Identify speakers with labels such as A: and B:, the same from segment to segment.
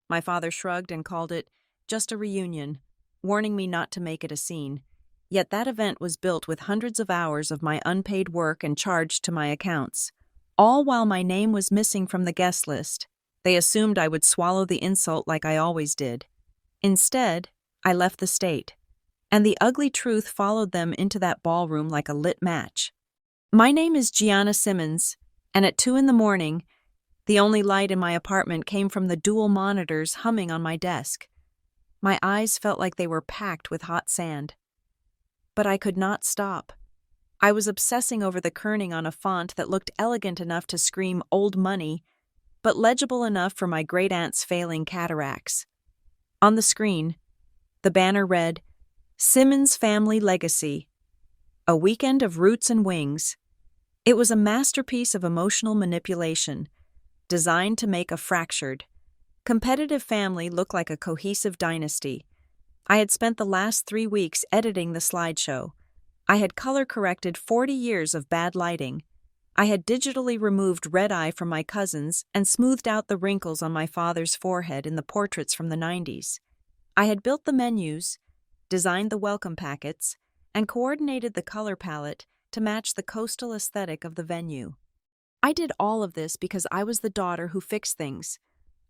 A: My father shrugged and called it just a reunion, warning me not to make it a scene. Yet that event was built with hundreds of hours of my unpaid work and charged to my accounts, all while my name was missing from the guest list. They assumed I would swallow the insult like I always did. Instead, I left the state, and the ugly truth followed them into that ballroom like a lit match. My name is Gianna Simmons, and at 2 a.m, the only light in my apartment came from the dual monitors humming on my desk. My eyes felt like they were packed with hot sand. But I could not stop. I was obsessing over the kerning on a font that looked elegant enough to scream old money, but legible enough for my great-aunt's failing cataracts. On the screen, the banner read, Simmons Family Legacy, a weekend of roots and wings. It was a masterpiece of emotional manipulation, designed to make a fractured, competitive family look like a cohesive dynasty. I had spent the last 3 weeks editing the slideshow. I had color-corrected 40 years of bad lighting. I had digitally removed red eye from my cousins and smoothed out the wrinkles on my father's forehead in the portraits from the 90s. I had built the menus, designed the welcome packets, and coordinated the color palette to match the coastal aesthetic of the venue. I did all of this because I was the daughter who fixed things.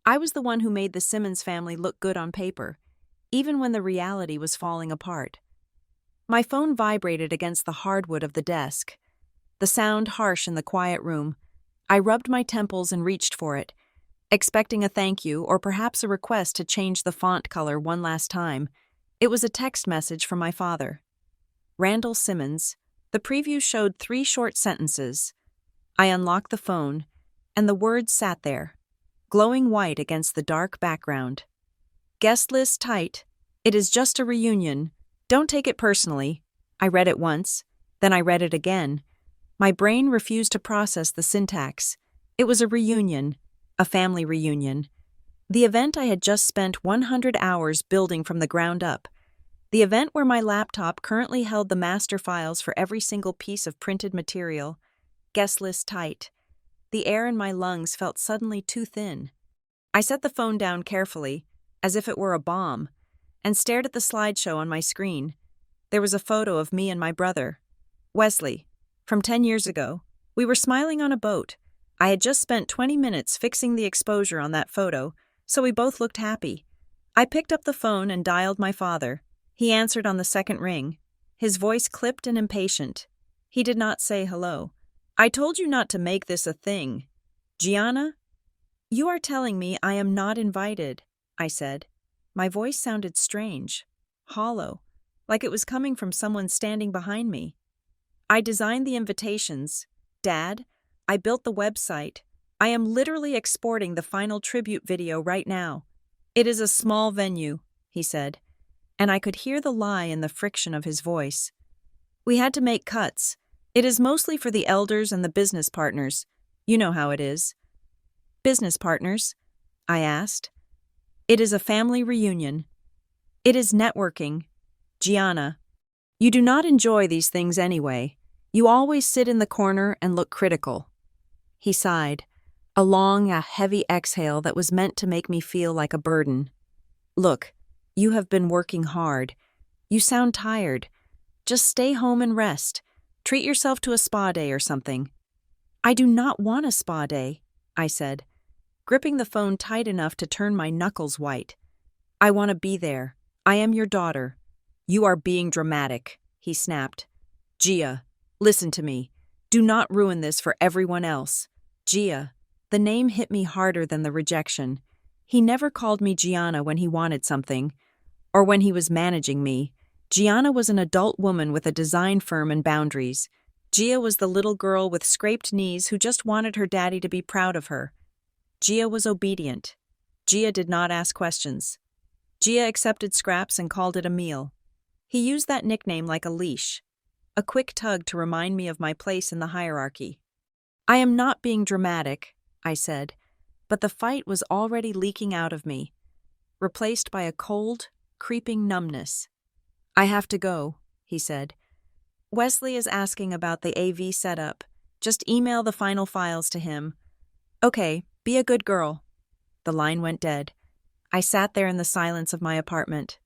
A: I was the one who made the Simmons family look good on paper, even when the reality was falling apart. My phone vibrated against the hardwood of the desk, the sound harsh in the quiet room. I rubbed my temples and reached for it, expecting a thank you or perhaps a request to change the font color one last time. It was a text message from my father. Randall Simmons. The preview showed 3 short sentences. I unlocked the phone, and the words sat there, glowing white against the dark background. Guest list tight. It is just a reunion. Don't take it personally. I read it once, then I read it again. My brain refused to process the syntax. It was a reunion, a family reunion. The event I had just spent 100 hours building from the ground up. The event where my laptop currently held the master files for every single piece of printed material. Guest list tight. The air in my lungs felt suddenly too thin. I set the phone down carefully, as if it were a bomb, and stared at the slideshow on my screen. There was a photo of me and my brother, Wesley, from 10 years ago. We were smiling on a boat. I had just spent 20 minutes fixing the exposure on that photo, so we both looked happy. I picked up the phone and dialed my father. He answered on the second ring, his voice clipped and impatient. He did not say hello. I told you not to make this a thing. Gianna? You are telling me I am not invited, I said. My voice sounded strange, hollow, like it was coming from someone standing behind me. I designed the invitations. Dad, I built the website. I am literally exporting the final tribute video right now. It is a small venue, he said, and I could hear the lie in the friction of his voice. We had to make cuts. It is mostly for the elders and the business partners. You know how it is. Business partners? I asked. It is a family reunion. It is networking. Gianna, you do not enjoy these things anyway. You always sit in the corner and look critical. He sighed, a long, heavy exhale that was meant to make me feel like a burden. Look, you have been working hard. You sound tired. Just stay home and rest. Treat yourself to a spa day or something. I do not want a spa day, I said, gripping the phone tight enough to turn my knuckles white. I want to be there. I am your daughter. You are being dramatic, he snapped. Gia, listen to me. Do not ruin this for everyone else. Gia. The name hit me harder than the rejection. He never called me Gianna when he wanted something, or when he was managing me. Gianna was an adult woman with a design firm and boundaries. Gia was the little girl with scraped knees who just wanted her daddy to be proud of her. Gia was obedient. Gia did not ask questions. Gia accepted scraps and called it a meal. He used that nickname like a leash, a quick tug to remind me of my place in the hierarchy. I am not being dramatic, I said, but the fight was already leaking out of me, replaced by a cold, creeping numbness. I have to go, he said. Wesley is asking about the AV setup. Just email the final files to him. Okay, be a good girl. The line went dead. I sat there in the silence of my apartment.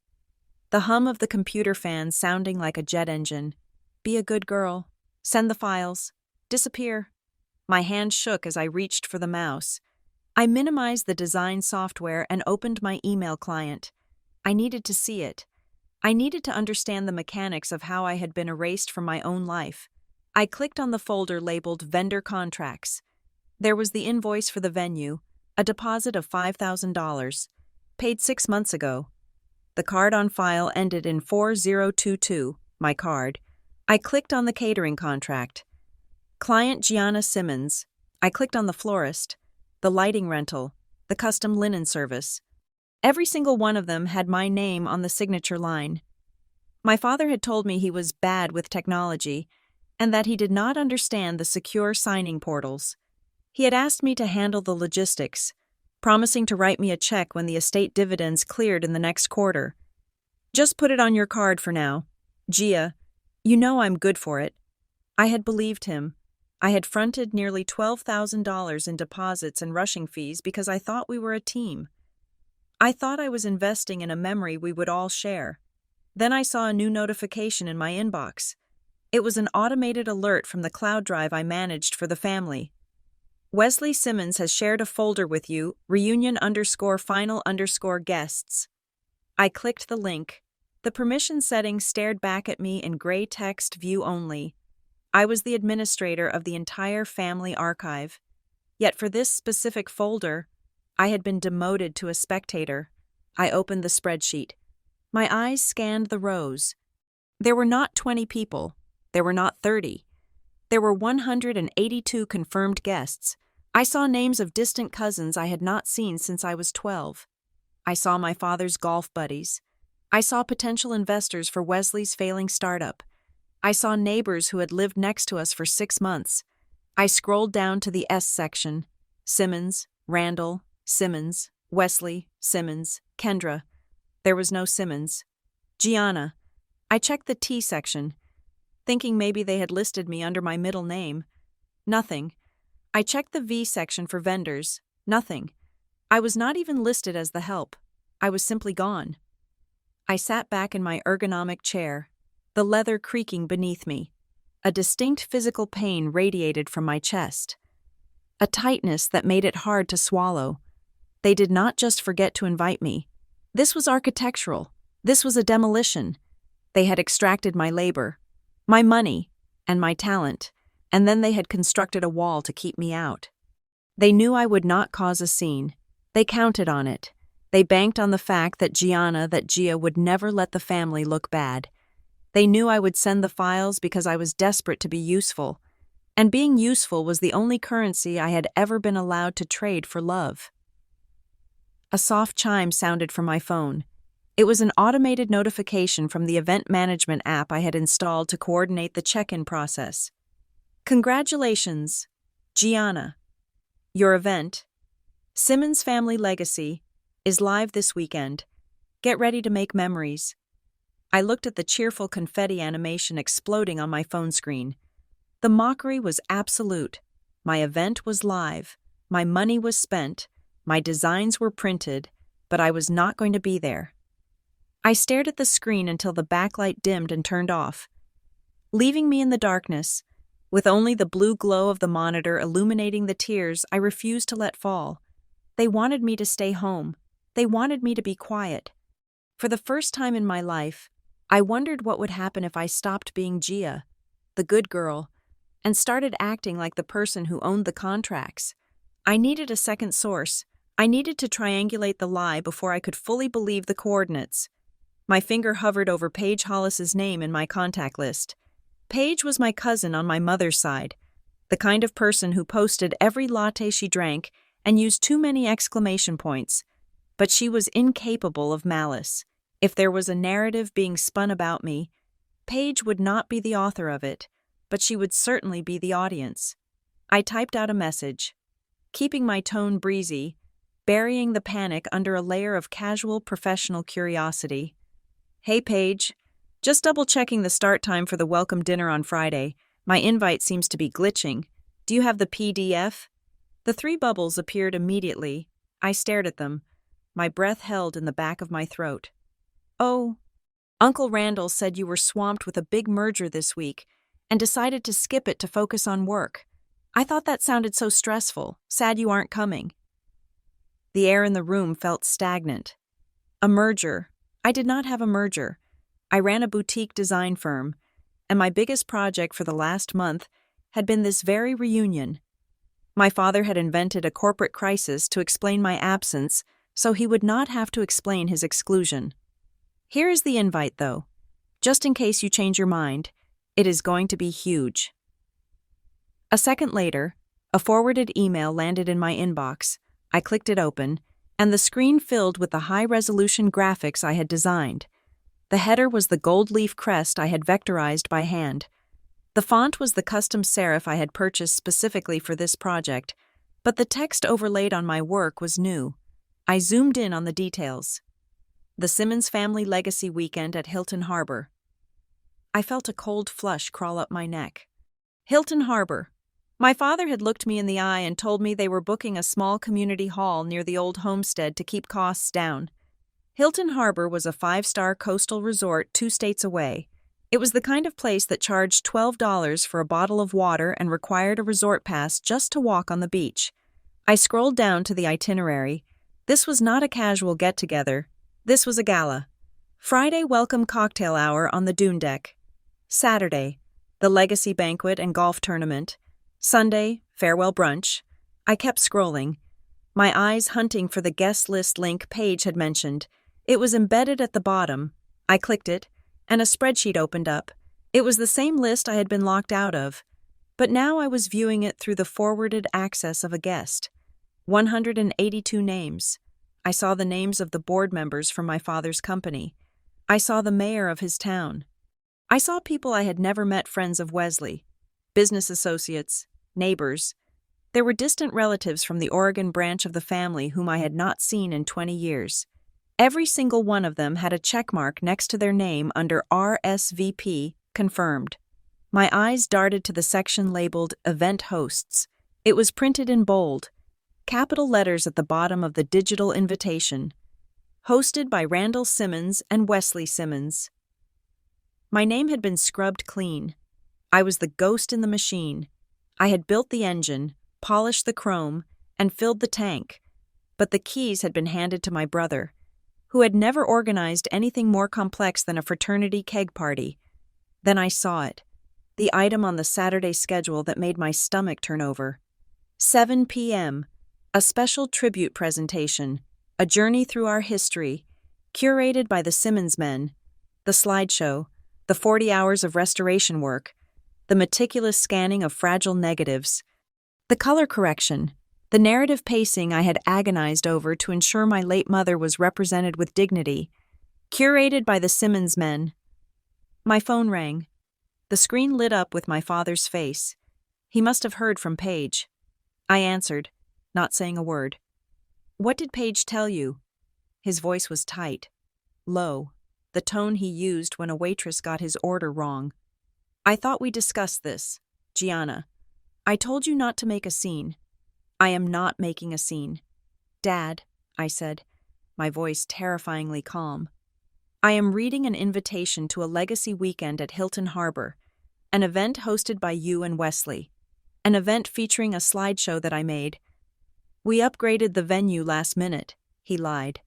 A: The hum of the computer fan sounding like a jet engine. Be a good girl. Send the files. Disappear. My hand shook as I reached for the mouse. I minimized the design software and opened my email client. I needed to see it. I needed to understand the mechanics of how I had been erased from my own life. I clicked on the folder labeled Vendor Contracts. There was the invoice for the venue, a deposit of $5,000, paid 6 months ago. The card on file ended in 4022, my card. I clicked on the catering contract. Client Gianna Simmons. I clicked on the florist, the lighting rental, the custom linen service. Every single one of them had my name on the signature line. My father had told me he was bad with technology and that he did not understand the secure signing portals. He had asked me to handle the logistics, promising to write me a check when the estate dividends cleared in the next quarter. Just put it on your card for now. Gia, you know I'm good for it. I had believed him. I had fronted nearly $12,000 in deposits and rushing fees because I thought we were a team. I thought I was investing in a memory we would all share. Then I saw a new notification in my inbox. It was an automated alert from the cloud drive I managed for the family. Wesley Simmons has shared a folder with you, reunion_final_guests. I clicked the link. The permission settings stared back at me in gray text view only. I was the administrator of the entire family archive. Yet for this specific folder, I had been demoted to a spectator. I opened the spreadsheet. My eyes scanned the rows. There were not 20 people. There were not 30. There were 182 confirmed guests. I saw names of distant cousins I had not seen since I was 12. I saw my father's golf buddies. I saw potential investors for Wesley's failing startup. I saw neighbors who had lived next to us for 6 months. I scrolled down to the S section. Simmons, Randall, Simmons, Wesley, Simmons, Kendra. There was no Simmons. Gianna. I checked the T section, thinking maybe they had listed me under my middle name. Nothing. I checked the V section for vendors. Nothing. I was not even listed as the help. I was simply gone. I sat back in my ergonomic chair, the leather creaking beneath me. A distinct physical pain radiated from my chest. A tightness that made it hard to swallow. They did not just forget to invite me. This was architectural. This was a demolition. They had extracted my labor, my money, and my talent, and then they had constructed a wall to keep me out. They knew I would not cause a scene. They counted on it. They banked on the fact that Gia would never let the family look bad. They knew I would send the files because I was desperate to be useful, and being useful was the only currency I had ever been allowed to trade for love. A soft chime sounded from my phone. It was an automated notification from the event management app I had installed to coordinate the check-in process. Congratulations, Gianna. Your event, Simmons Family Legacy, is live this weekend. Get ready to make memories. I looked at the cheerful confetti animation exploding on my phone screen. The mockery was absolute. My event was live. My money was spent. My designs were printed, but I was not going to be there. I stared at the screen until the backlight dimmed and turned off, leaving me in the darkness. With only the blue glow of the monitor illuminating the tears I refused to let fall. They wanted me to stay home. They wanted me to be quiet. For the first time in my life, I wondered what would happen if I stopped being Gia, the good girl, and started acting like the person who owned the contracts. I needed a second source. I needed to triangulate the lie before I could fully believe the coordinates. My finger hovered over Paige Hollis's name in my contact list. Paige was my cousin on my mother's side, the kind of person who posted every latte she drank and used too many exclamation points. But she was incapable of malice. If there was a narrative being spun about me, Paige would not be the author of it, but she would certainly be the audience. I typed out a message, keeping my tone breezy, burying the panic under a layer of casual professional curiosity. Hey Paige, just double-checking the start time for the welcome dinner on Friday. My invite seems to be glitching. Do you have the PDF? The 3 bubbles appeared immediately. I stared at them. my breath held in the back of my throat. "Oh, Uncle Randall said you were swamped with a big merger this week and decided to skip it to focus on work. I thought that sounded so stressful. Sad you aren't coming." The air in the room felt stagnant. A merger. I did not have a merger. I ran a boutique design firm, and my biggest project for the last month had been this very reunion. My father had invented a corporate crisis to explain my absence so he would not have to explain his exclusion. Here is the invite, though. Just in case you change your mind, it is going to be huge. A second later, a forwarded email landed in my inbox. I clicked it open, and the screen filled with the high-resolution graphics I had designed. The header was the gold leaf crest I had vectorized by hand. The font was the custom serif I had purchased specifically for this project, but the text overlaid on my work was new. I zoomed in on the details. The Simmons family legacy weekend at Hilton Harbor. I felt a cold flush crawl up my neck. Hilton Harbor. My father had looked me in the eye and told me they were booking a small community hall near the old homestead to keep costs down. Hilton Harbor was a 5-star coastal resort 2 states away. It was the kind of place that charged $12 for a bottle of water and required a resort pass just to walk on the beach. I scrolled down to the itinerary. This was not a casual get-together. This was a gala. Friday, welcome cocktail hour on the dune deck. Saturday, the legacy banquet and golf tournament. Sunday, farewell brunch. I kept scrolling, my eyes hunting for the guest list link Paige had mentioned. It was embedded at the bottom. I clicked it, and a spreadsheet opened up. It was the same list I had been locked out of, but now I was viewing it through the forwarded access of a guest. 182 names. I saw the names of the board members from my father's company. I saw the mayor of his town. I saw people I had never met, friends of Wesley, business associates, neighbors. There were distant relatives from the Oregon branch of the family whom I had not seen in 20 years. Every single one of them had a checkmark next to their name under RSVP, confirmed. My eyes darted to the section labeled Event Hosts. It was printed in bold, capital letters at the bottom of the digital invitation. Hosted by Randall Simmons and Wesley Simmons. My name had been scrubbed clean. I was the ghost in the machine. I had built the engine, polished the chrome, and filled the tank, but the keys had been handed to my brother, who had never organized anything more complex than a fraternity keg party. Then I saw it, the item on the Saturday schedule that made my stomach turn over. 7 p.m., a special tribute presentation, a journey through our history, curated by the Simmons men, the slideshow, the 40 hours of restoration work, the meticulous scanning of fragile negatives, the color correction, the narrative pacing I had agonized over to ensure my late mother was represented with dignity, curated by the Simmons men. My phone rang. The screen lit up with my father's face. He must have heard from Paige. I answered, not saying a word. "What did Paige tell you?" His voice was tight, low, the tone he used when a waitress got his order wrong. "I thought we discussed this, Gianna. I told you not to make a scene. I am not making a scene. Dad," I said, my voice terrifyingly calm. "I am reading an invitation to a legacy weekend at Hilton Harbor, an event hosted by you and Wesley, an event featuring a slideshow that I made. We upgraded the venue last minute," he lied.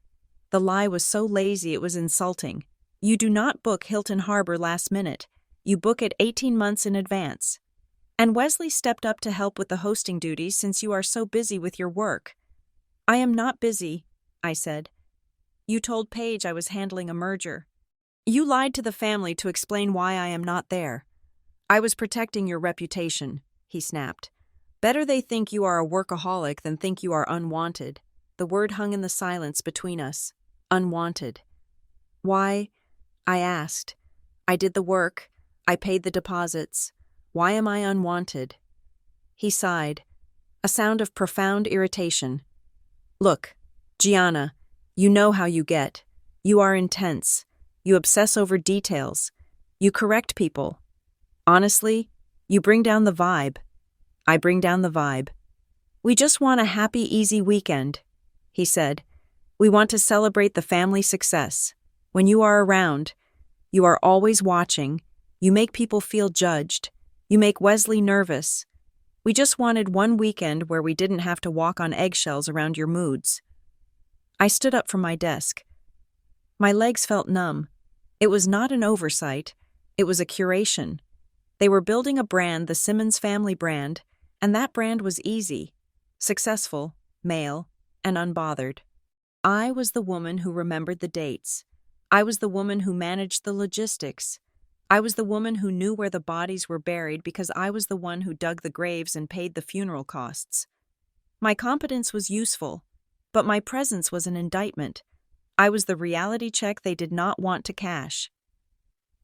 A: The lie was so lazy it was insulting. You do not book Hilton Harbor last minute. You book it 18 months in advance. And Wesley stepped up to help with the hosting duties since you are so busy with your work. "I am not busy," I said. "You told Paige I was handling a merger. You lied to the family to explain why I am not there. I was protecting your reputation," he snapped. "Better they think you are a workaholic than think you are unwanted." The word hung in the silence between us. Unwanted. "Why?" I asked. "I did the work. I paid the deposits. Why am I unwanted?" He sighed, a sound of profound irritation. "Look, Gianna, you know how you get. You are intense. You obsess over details. You correct people. Honestly, you bring down the vibe. I bring down the vibe. We just want a happy, easy weekend," he said, We want to celebrate the family success. When you are around, you are always watching. You make people feel judged. You make Wesley nervous. We just wanted one weekend where we didn't have to walk on eggshells around your moods. I stood up from my desk. My legs felt numb. It was not an oversight. It was a curation. They were building a brand, the Simmons family brand, and that brand was easy, successful, male, and unbothered. I was the woman who remembered the dates. I was the woman who managed the logistics. I was the woman who knew where the bodies were buried because I was the one who dug the graves and paid the funeral costs. My competence was useful, but my presence was an indictment. I was the reality check they did not want to cash.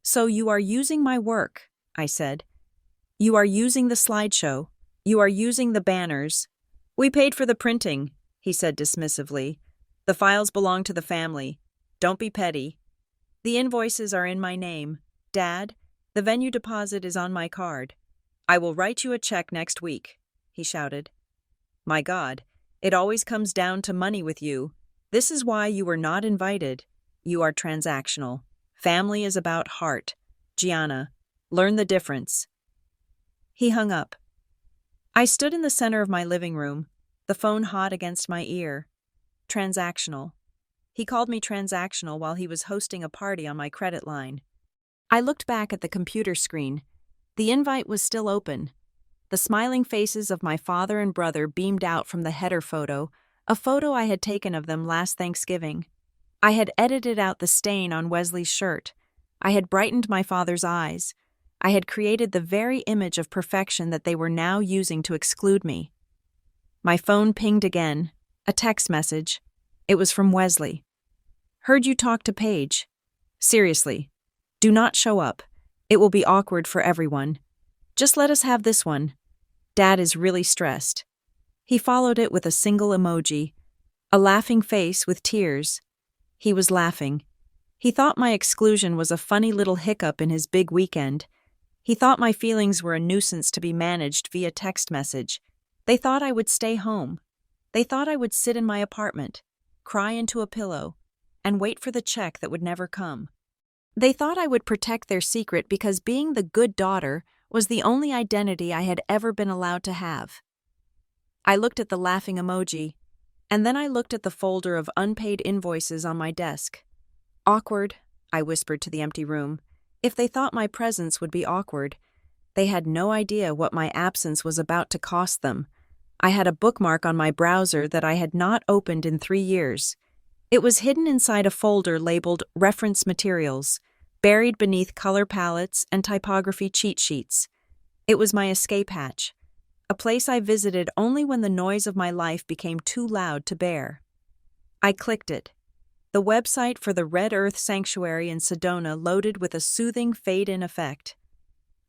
A: So you are using my work, I said. You are using the slideshow. You are using the banners. We paid for the printing, he said dismissively. The files belong to the family. Don't be petty. The invoices are in my name. Dad, the venue deposit is on my card. I will write you a check next week, he shouted. My God, it always comes down to money with you. This is why you were not invited. You are transactional. Family is about heart. Gianna, learn the difference. He hung up. I stood in the center of my living room, the phone hot against my ear. Transactional. He called me transactional while he was hosting a party on my credit line. I looked back at the computer screen. The invite was still open. The smiling faces of my father and brother beamed out from the header photo, a photo I had taken of them last Thanksgiving. I had edited out the stain on Wesley's shirt. I had brightened my father's eyes. I had created the very image of perfection that they were now using to exclude me. My phone pinged again, a text message. It was from Wesley. Heard you talk to Paige. Seriously, do not show up. It will be awkward for everyone. Just let us have this one. Dad is really stressed. He followed it with a single emoji, a laughing face with tears. He was laughing. He thought my exclusion was a funny little hiccup in his big weekend. He thought my feelings were a nuisance to be managed via text message. They thought I would stay home. They thought I would sit in my apartment, cry into a pillow, and wait for the check that would never come. They thought I would protect their secret because being the good daughter was the only identity I had ever been allowed to have. I looked at the laughing emoji, and then I looked at the folder of unpaid invoices on my desk. Awkward, I whispered to the empty room. If they thought my presence would be awkward, they had no idea what my absence was about to cost them. I had a bookmark on my browser that I had not opened in 3 years. It was hidden inside a folder labeled Reference Materials, buried beneath color palettes and typography cheat sheets. It was my escape hatch, a place I visited only when the noise of my life became too loud to bear. I clicked it. The website for the Red Earth Sanctuary in Sedona loaded with a soothing fade-in effect.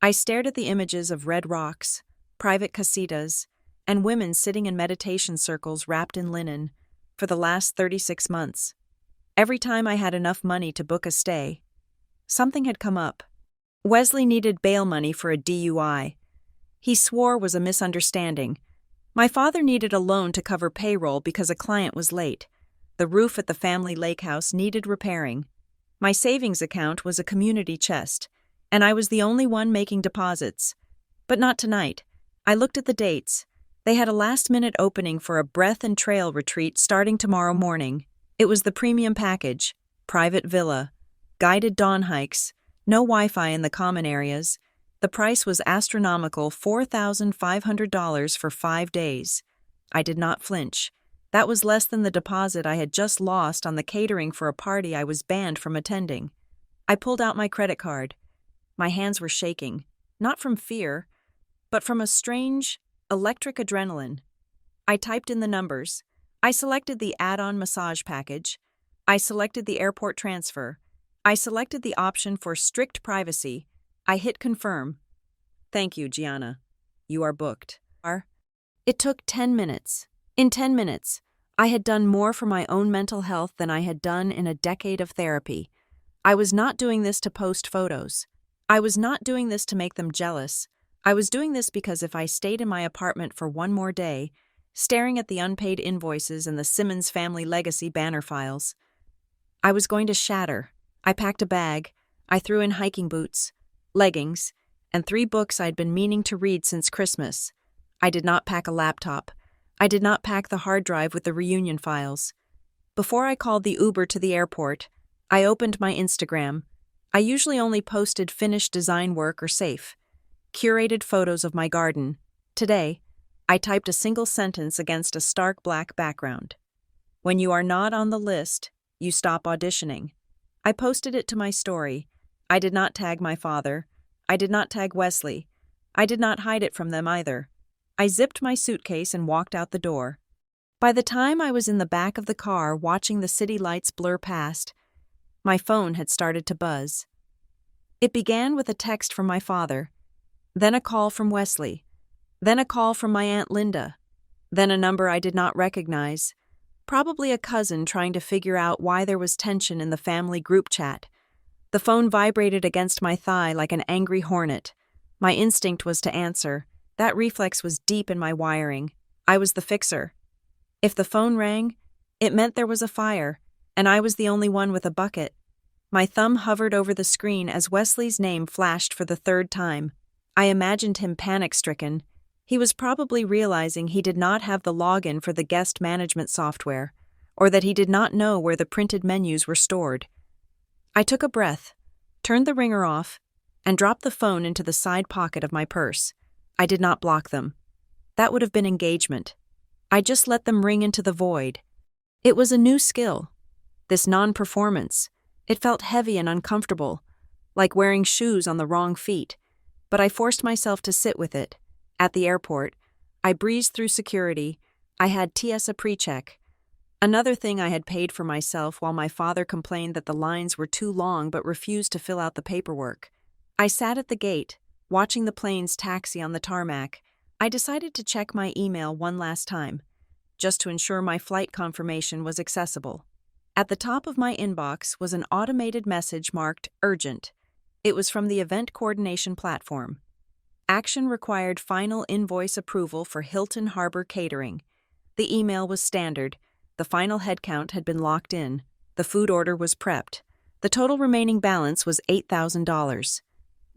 A: I stared at the images of red rocks, private casitas, and women sitting in meditation circles wrapped in linen for the last 36 months. Every time I had enough money to book a stay, something had come up. Wesley needed bail money for a DUI. He swore was a misunderstanding. My father needed a loan to cover payroll because a client was late. The roof at the family lake house needed repairing. My savings account was a community chest, and I was the only one making deposits. But not tonight. I looked at the dates. They had a last-minute opening for a breath and trail retreat starting tomorrow morning. It was the premium package, private villa, guided dawn hikes, no Wi-Fi in the common areas. The price was astronomical, $4,500 for 5 days. I did not flinch. That was less than the deposit I had just lost on the catering for a party I was banned from attending. I pulled out my credit card. My hands were shaking, not from fear, but from a strange, electric adrenaline. I typed in the numbers. I selected the add-on massage package. I selected the airport transfer. I selected the option for strict privacy. I hit confirm. Thank you, Gianna. You are booked. It took 10 minutes. In 10 minutes, I had done more for my own mental health than I had done in a decade of therapy. I was not doing this to post photos. I was not doing this to make them jealous. I was doing this because if I stayed in my apartment for one more day, staring at the unpaid invoices and the Simmons family legacy banner files. I was going to shatter. I packed a bag. I threw in hiking boots, leggings, and 3 books I'd been meaning to read since Christmas. I did not pack a laptop. I did not pack the hard drive with the reunion files. Before I called the Uber to the airport, I opened my Instagram. I usually only posted finished design work or safe, curated photos of my garden. Today, I typed a single sentence against a stark black background. When you are not on the list, you stop auditioning. I posted it to my story. I did not tag my father. I did not tag Wesley. I did not hide it from them either. I zipped my suitcase and walked out the door. By the time I was in the back of the car watching the city lights blur past, my phone had started to buzz. It began with a text from my father, then a call from Wesley, then a call from my Aunt Linda, then a number I did not recognize, probably a cousin trying to figure out why there was tension in the family group chat. The phone vibrated against my thigh like an angry hornet. My instinct was to answer. That reflex was deep in my wiring. I was the fixer. If the phone rang, it meant there was a fire, and I was the only one with a bucket. My thumb hovered over the screen as Wesley's name flashed for the 3rd time. I imagined him panic-stricken. He was probably realizing he did not have the login for the guest management software, or that he did not know where the printed menus were stored. I took a breath, turned the ringer off, and dropped the phone into the side pocket of my purse. I did not block them. That would have been engagement. I just let them ring into the void. It was a new skill, this non-performance. It felt heavy and uncomfortable, like wearing shoes on the wrong feet, but I forced myself to sit with it. At the airport, I breezed through security. I had TSA pre-check. Another thing I had paid for myself while my father complained that the lines were too long but refused to fill out the paperwork. I sat at the gate, watching the planes taxi on the tarmac. I decided to check my email one last time, just to ensure my flight confirmation was accessible. At the top of my inbox was an automated message marked Urgent. It was from the event coordination platform. Action required final invoice approval for Hilton Harbor Catering. The email was standard. The final headcount had been locked in. The food order was prepped. The total remaining balance was $8,000.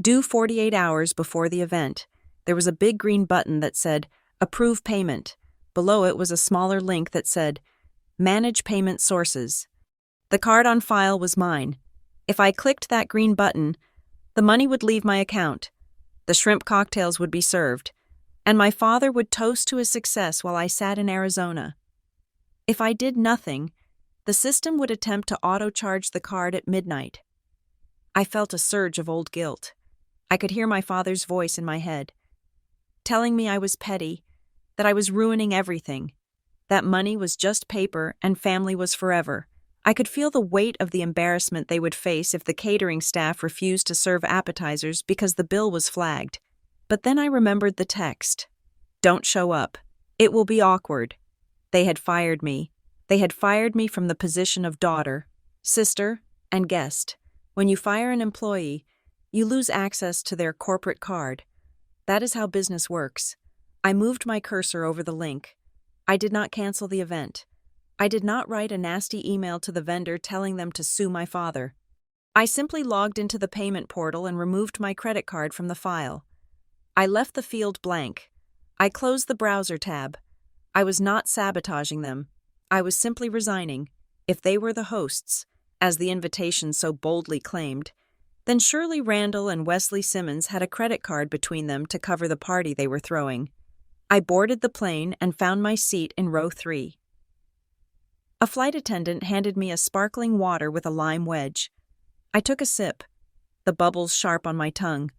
A: Due 48 hours before the event, there was a big green button that said, Approve Payment. Below it was a smaller link that said, Manage Payment Sources. The card on file was mine. If I clicked that green button, the money would leave my account. The shrimp cocktails would be served, and my father would toast to his success while I sat in Arizona. If I did nothing, the system would attempt to auto-charge the card at midnight. I felt a surge of old guilt. I could hear my father's voice in my head, telling me I was petty, that I was ruining everything, that money was just paper and family was forever. I could feel the weight of the embarrassment they would face if the catering staff refused to serve appetizers because the bill was flagged. But then I remembered the text. Don't show up. It will be awkward. They had fired me. They had fired me from the position of daughter, sister, and guest. When you fire an employee, you lose access to their corporate card. That is how business works. I moved my cursor over the link. I did not cancel the event. I did not write a nasty email to the vendor telling them to sue my father. I simply logged into the payment portal and removed my credit card from the file. I left the field blank. I closed the browser tab. I was not sabotaging them. I was simply resigning. If they were the hosts, as the invitation so boldly claimed, then surely Randall and Wesley Simmons had a credit card between them to cover the party they were throwing. I boarded the plane and found my seat in row 3. A flight attendant handed me a sparkling water with a lime wedge. I took a sip, the bubbles sharp on my tongue.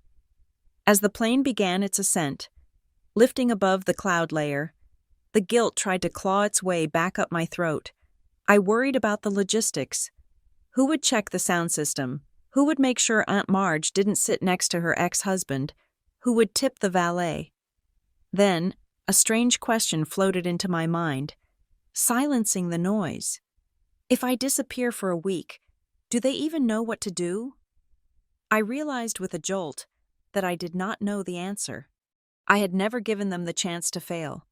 A: As the plane began its ascent, lifting above the cloud layer, the guilt tried to claw its way back up my throat. I worried about the logistics. Who would check the sound system? Who would make sure Aunt Marge didn't sit next to her ex-husband? Who would tip the valet? Then, a strange question floated into my mind, silencing the noise. If I disappear for a week, do they even know what to do? I realized with a jolt that I did not know the answer. I had never given them the chance to fail.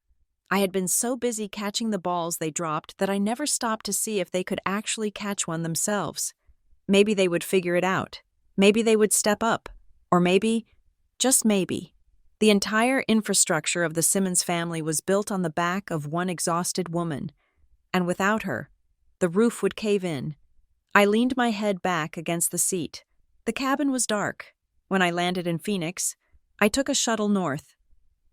A: I had been so busy catching the balls they dropped that I never stopped to see if they could actually catch one themselves. Maybe they would figure it out. Maybe they would step up. Or maybe, just maybe, the entire infrastructure of the Simmons family was built on the back of one exhausted woman, and without her, the roof would cave in. I leaned my head back against the seat. The cabin was dark. When I landed in Phoenix, I took a shuttle north.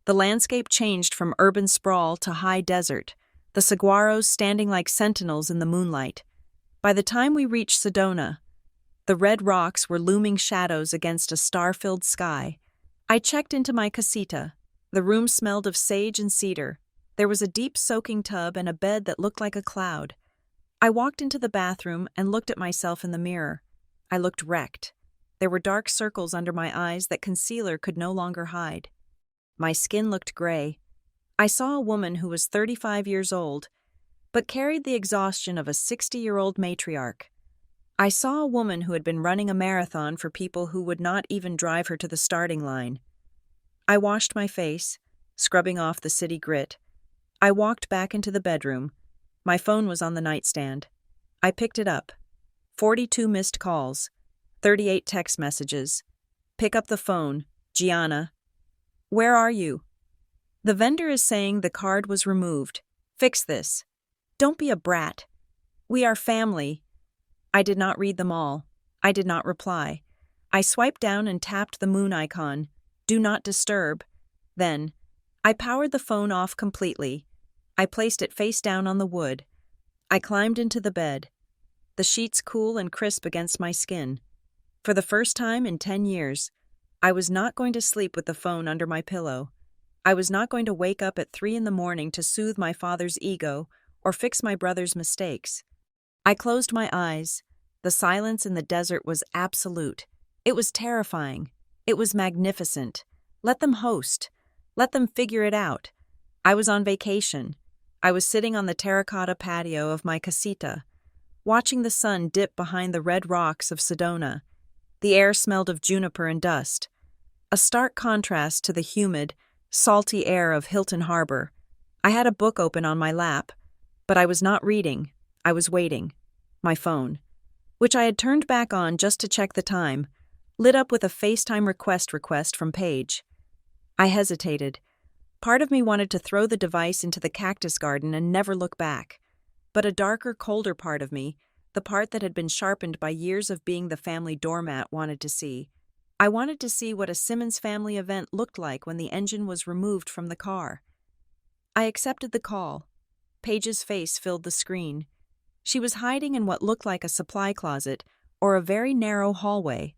A: The landscape changed from urban sprawl to high desert, the saguaros standing like sentinels in the moonlight. By the time we reached Sedona, the red rocks were looming shadows against a star-filled sky. I checked into my casita. The room smelled of sage and cedar. There was a deep soaking tub and a bed that looked like a cloud. I walked into the bathroom and looked at myself in the mirror. I looked wrecked. There were dark circles under my eyes that concealer could no longer hide. My skin looked gray. I saw a woman who was 35 years old, but carried the exhaustion of a 60-year-old matriarch. I saw a woman who had been running a marathon for people who would not even drive her to the starting line. I washed my face, scrubbing off the city grit. I walked back into the bedroom. My phone was on the nightstand. I picked it up. 42 missed calls, 38 text messages. Pick up the phone, Gianna. Where are you? The vendor is saying the card was removed. Fix this. Don't be a brat. We are family. I did not read them all. I did not reply. I swiped down and tapped the moon icon. Do not disturb. Then, I powered the phone off completely. I placed it face down on the wood. I climbed into the bed. The sheets cool and crisp against my skin. For the first time in 10 years, I was not going to sleep with the phone under my pillow. I was not going to wake up at 3 a.m. to soothe my father's ego or fix my brother's mistakes. I closed my eyes. The silence in the desert was absolute. It was terrifying. It was magnificent. Let them host. Let them figure it out. I was on vacation. I was sitting on the terracotta patio of my casita, watching the sun dip behind the red rocks of Sedona. The air smelled of juniper and dust, a stark contrast to the humid, salty air of Hilton Harbor. I had a book open on my lap, but I was not reading. I was waiting. My phone, which I had turned back on just to check the time, lit up with a FaceTime request from Paige. I hesitated. Part of me wanted to throw the device into the cactus garden and never look back. But a darker, colder part of me, the part that had been sharpened by years of being the family doormat, wanted to see. I wanted to see what a Simmons family event looked like when the engine was removed from the car. I accepted the call. Paige's face filled the screen. She was hiding in what looked like a supply closet or a very narrow hallway.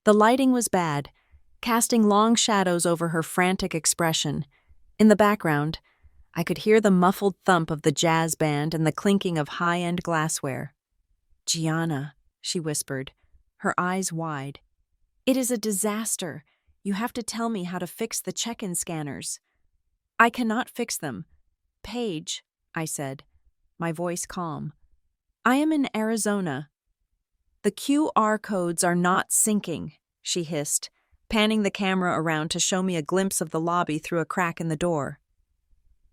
A: The lighting was bad, casting long shadows over her frantic expression. In the background, I could hear the muffled thump of the jazz band and the clinking of high-end glassware. Gianna, she whispered, her eyes wide. It is a disaster. You have to tell me how to fix the check-in scanners. I cannot fix them. Paige, I said, my voice calm. I am in Arizona. The QR codes are not syncing, she hissed, panning the camera around to show me a glimpse of the lobby through a crack in the door.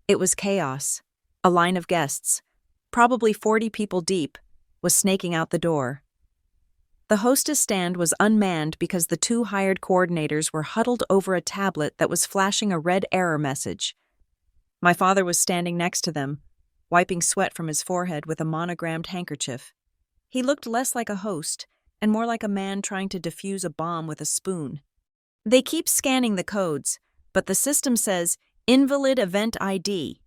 A: It was chaos. A line of guests, probably 40 people deep, was snaking out the door. The hostess stand was unmanned because the 2 hired coordinators were huddled over a tablet that was flashing a red error message. My father was standing next to them, wiping sweat from his forehead with a monogrammed handkerchief. He looked less like a host and more like a man trying to defuse a bomb with a spoon. They keep scanning the codes, but the system says, Invalid Event ID.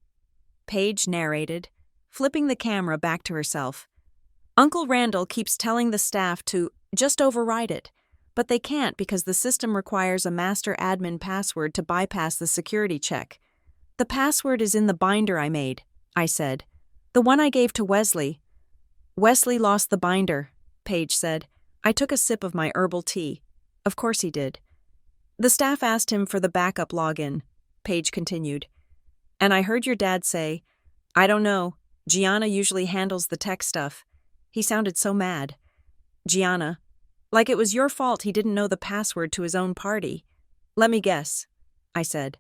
A: Paige narrated, flipping the camera back to herself. Uncle Randall keeps telling the staff to just override it, but they can't because the system requires a master admin password to bypass the security check. The password is in the binder I made, I said. The one I gave to Wesley. Wesley lost the binder, Paige said. I took a sip of my herbal tea. Of course he did. The staff asked him for the backup login, Paige continued. And I heard your dad say, I don't know, Gianna usually handles the tech stuff. He sounded so mad. Gianna, like it was your fault he didn't know the password to his own party. Let me guess, I said.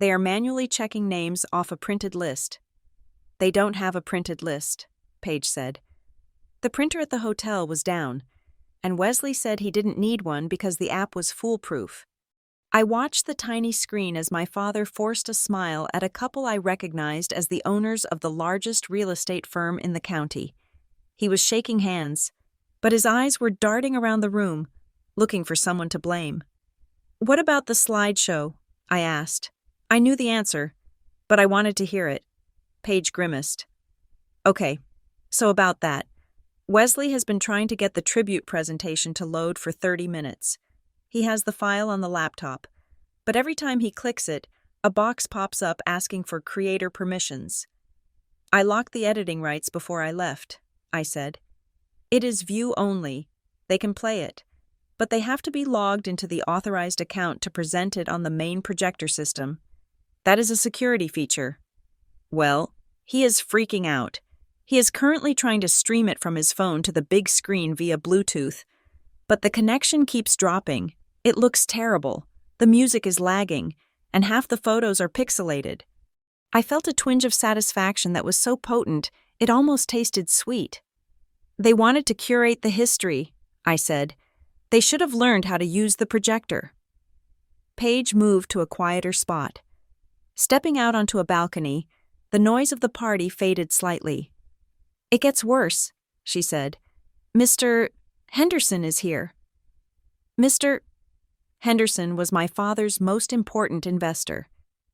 A: They are manually checking names off a printed list. They don't have a printed list, Paige said. The printer at the hotel was down, and Wesley said he didn't need one because the app was foolproof. I watched the tiny screen as my father forced a smile at a couple I recognized as the owners of the largest real estate firm in the county. He was shaking hands, but his eyes were darting around the room, looking for someone to blame. "What about the slideshow?" I asked. I knew the answer, but I wanted to hear it. Paige grimaced. "Okay, so about that. Wesley has been trying to get the tribute presentation to load for 30 minutes. He has the file on the laptop, but every time he clicks it, a box pops up asking for creator permissions. I locked the editing rights before I left," I said. "It is view only. They can play it, but they have to be logged into the authorized account to present it on the main projector system. That is a security feature." Well, he is freaking out. He is currently trying to stream it from his phone to the big screen via Bluetooth, but the connection keeps dropping. It looks terrible. The music is lagging, and half the photos are pixelated. I felt a twinge of satisfaction that was so potent, it almost tasted sweet. "They wanted to curate the history," I said. "They should have learned how to use the projector." Paige moved to a quieter spot. Stepping out onto a balcony, the noise of the party faded slightly. "It gets worse," she said. "Mr. Henderson is here." Mr. Henderson was my father's most important investor.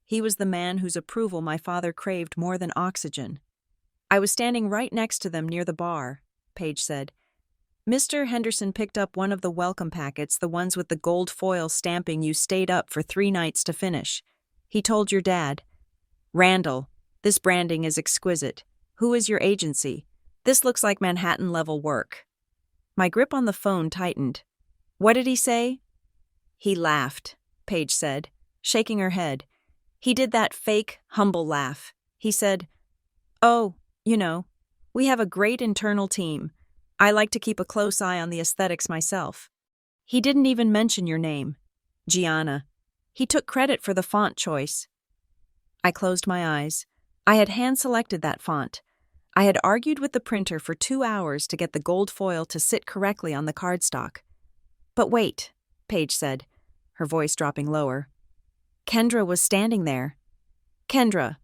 A: He was the man whose approval my father craved more than oxygen. "I was standing right next to them near the bar," Paige said. "Mr. Henderson picked up one of the welcome packets, the ones with the gold foil stamping you stayed up for 3 nights to finish. He told your dad, 'Randall, this branding is exquisite. Who is your agency? This looks like Manhattan-level work.'" My grip on the phone tightened. "What did he say?" "He laughed," Paige said, shaking her head. "He did that fake, humble laugh. He said, 'Oh, we have a great internal team. I like to keep a close eye on the aesthetics myself.' He didn't even mention your name, Gianna. He took credit for the font choice." I closed my eyes. I had hand-selected that font. I had argued with the printer for 2 hours to get the gold foil to sit correctly on the cardstock. "But wait," Paige said, her voice dropping lower. "Kendra was standing there." "Kendra,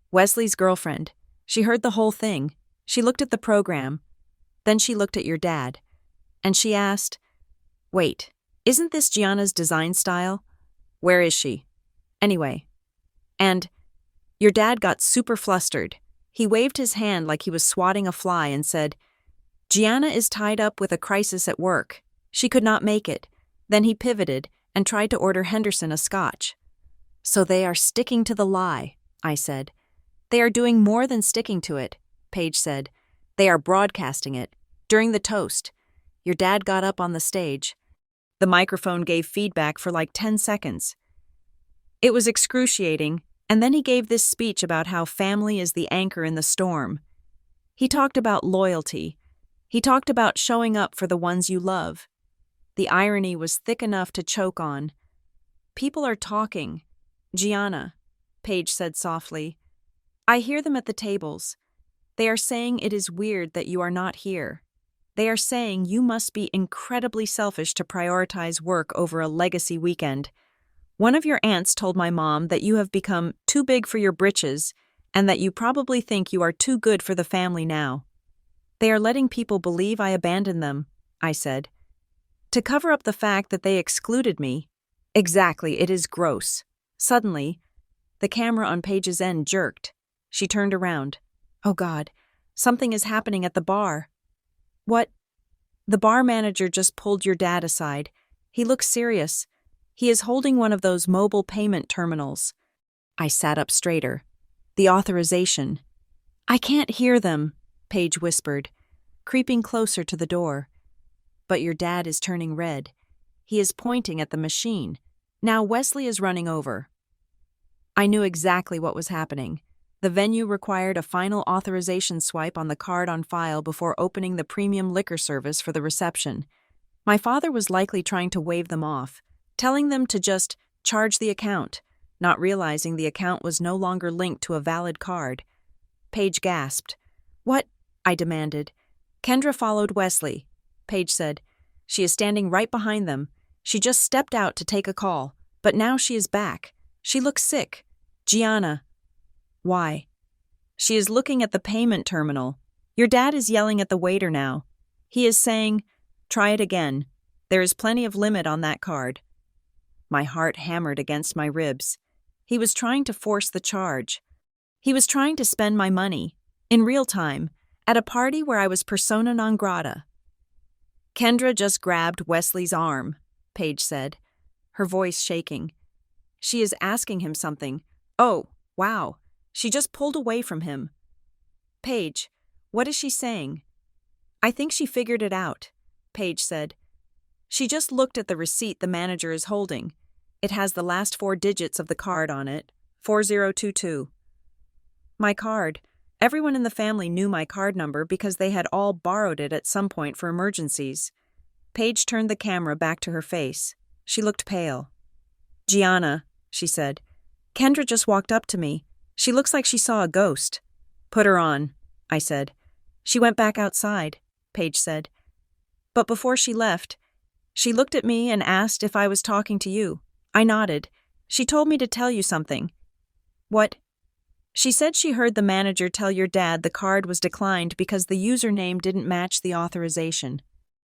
A: Wesley's girlfriend. She heard the whole thing. She looked at the program. Then she looked at your dad. And she asked, 'Wait, isn't this Gianna's design style? Where is she?' Anyway. And your dad got super flustered. He waved his hand like he was swatting a fly and said, 'Gianna is tied up with a crisis at work. She could not make it.' Then he pivoted and tried to order Henderson a scotch." "So they are sticking to the lie," I said. "They are doing more than sticking to it," Paige said. "They are broadcasting it. During the toast, your dad got up on the stage. The microphone gave feedback for like 10 seconds. It was excruciating, and then he gave this speech about how family is the anchor in the storm. He talked about loyalty. He talked about showing up for the ones you love. The irony was thick enough to choke on. "People are talking. Gianna," Paige said softly. "I hear them at the tables. They are saying it is weird that you are not here. They are saying you must be incredibly selfish to prioritize work over a legacy weekend. One of your aunts told my mom that you have become too big for your britches and that you probably think you are too good for the family now. They are letting people believe I abandoned them," I said. "To cover up the fact that they excluded me." "Exactly, it is gross." Suddenly, the camera on Paige's end jerked. She turned around. "Oh God, something is happening at the bar." "What?" "The bar manager just pulled your dad aside. He looks serious. He is holding one of those mobile payment terminals." I sat up straighter. "The authorization." "I can't hear them," Paige whispered, creeping closer to the door. "But your dad is turning red. He is pointing at the machine. Now Wesley is running over." I knew exactly what was happening. The venue required a final authorization swipe on the card on file before opening the premium liquor service for the reception. My father was likely trying to wave them off, telling them to just charge the account, not realizing the account was no longer linked to a valid card. Paige gasped. "What?" I demanded. "Kendra followed Wesley," Paige said. "She is standing right behind them. She just stepped out to take a call, but now she is back. She looks sick. Gianna." "Why?" "She is looking at the payment terminal. Your dad is yelling at the waiter now. He is saying, 'Try it again. There is plenty of limit on that card.'" My heart hammered against my ribs. He was trying to force the charge. He was trying to spend my money, in real time, at a party where I was persona non grata. "Kendra just grabbed Wesley's arm," Paige said, her voice shaking. "She is asking him something. Oh, wow. She just pulled away from him." "Paige, what is she saying?" "I think she figured it out," Paige said. "She just looked at the receipt the manager is holding. It has the last 4 digits of the card on it, 4022. My card. Everyone in the family knew my card number because they had all borrowed it at some point for emergencies." Paige turned the camera back to her face. She looked pale. "Gianna," she said. "Kendra just walked up to me. She looks like she saw a ghost." "Put her on," I said. "She went back outside," Paige said. "But before she left, she looked at me and asked if I was talking to you." I nodded. "She told me to tell you something." "What?" "She said she heard the manager tell your dad the card was declined because the username didn't match the authorization.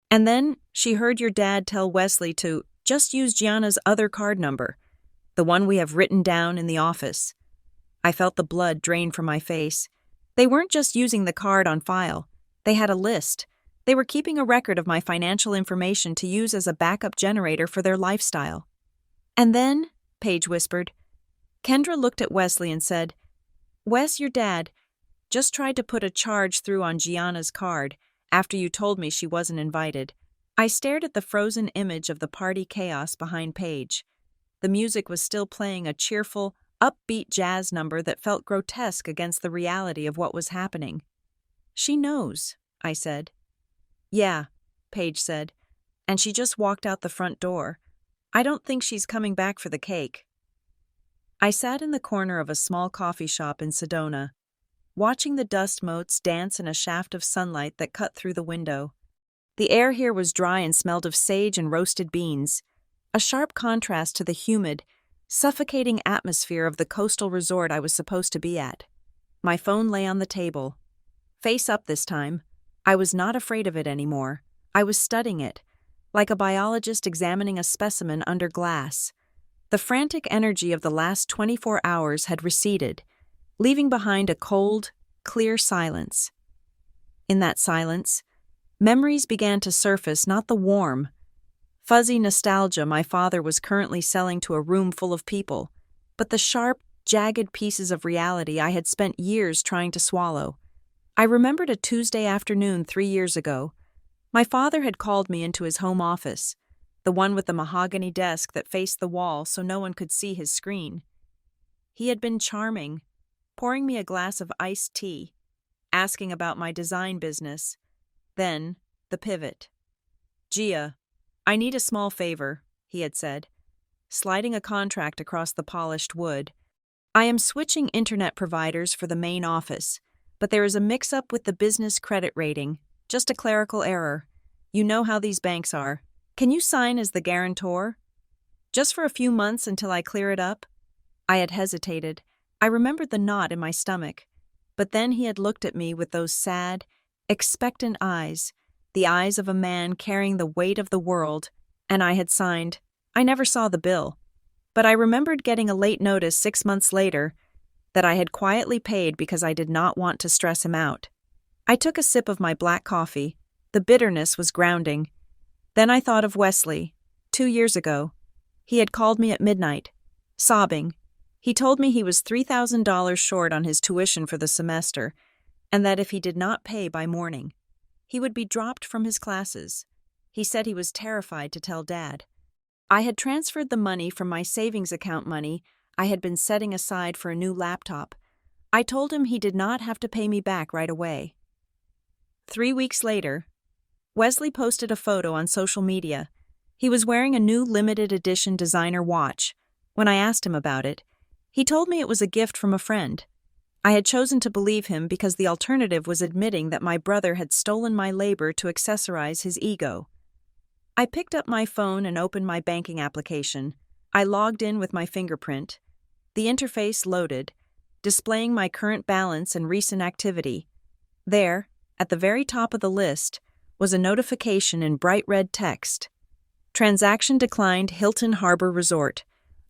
A: And then she heard your dad tell Wesley to just use Gianna's other card number, the one we have written down in the office." I felt the blood drain from my face. They weren't just using the card on file. They had a list. They were keeping a record of my financial information to use as a backup generator for their lifestyle. "And then," Paige whispered, "Kendra looked at Wesley and said, 'Wes, your dad, just tried to put a charge through on Gianna's card after you told me she wasn't invited.'" I stared at the frozen image of the party chaos behind Paige. The music was still playing a cheerful, upbeat jazz number that felt grotesque against the reality of what was happening. "She knows," I said. "Yeah," Paige said, "and she just walked out the front door. I don't think she's coming back for the cake." I sat in the corner of a small coffee shop in Sedona, watching the dust motes dance in a shaft of sunlight that cut through the window. The air here was dry and smelled of sage and roasted beans, a sharp contrast to the humid, suffocating atmosphere of the coastal resort I was supposed to be at. My phone lay on the table. Face up this time. I was not afraid of it anymore. I was studying it, like a biologist examining a specimen under glass. The frantic energy of the last 24 hours had receded, leaving behind a cold, clear silence. In that silence, memories began to surface, not the warm, fuzzy nostalgia my father was currently selling to a room full of people, but the sharp, jagged pieces of reality I had spent years trying to swallow. I remembered a Tuesday afternoon 3 years ago. My father had called me into his home office, the one with the mahogany desk that faced the wall so no one could see his screen. He had been charming, pouring me a glass of iced tea, asking about my design business. Then, the pivot. "Gia, I need a small favor," he had said, sliding a contract across the polished wood. "I am switching internet providers for the main office, but there is a mix-up with the business credit rating, just a clerical error. You know how these banks are. Can you sign as the guarantor? Just for a few months until I clear it up?" I had hesitated. I remembered the knot in my stomach. But then he had looked at me with those sad, expectant eyes, the eyes of a man carrying the weight of the world, and I had signed. I never saw the bill, but I remembered getting a late notice 6 months later that I had quietly paid because I did not want to stress him out. I took a sip of my black coffee. The bitterness was grounding. Then I thought of Wesley, 2 years ago. He had called me at midnight, sobbing. He told me he was $3,000 short on his tuition for the semester, and that if he did not pay by morning, he would be dropped from his classes. He said he was terrified to tell Dad. I had transferred the money from my savings account money I had been setting aside for a new laptop. I told him he did not have to pay me back right away. 3 weeks later, Wesley posted a photo on social media. He was wearing a new limited edition designer watch. When I asked him about it, He told me it was a gift from a friend. I had chosen to believe him because the alternative was admitting that my brother had stolen my labor to accessorize his ego. I picked up my phone and opened my banking application. I logged in with my fingerprint. The interface loaded, displaying my current balance and recent activity. There, at the very top of the list, was a notification in bright red text. Transaction declined, Hilton Harbor Resort.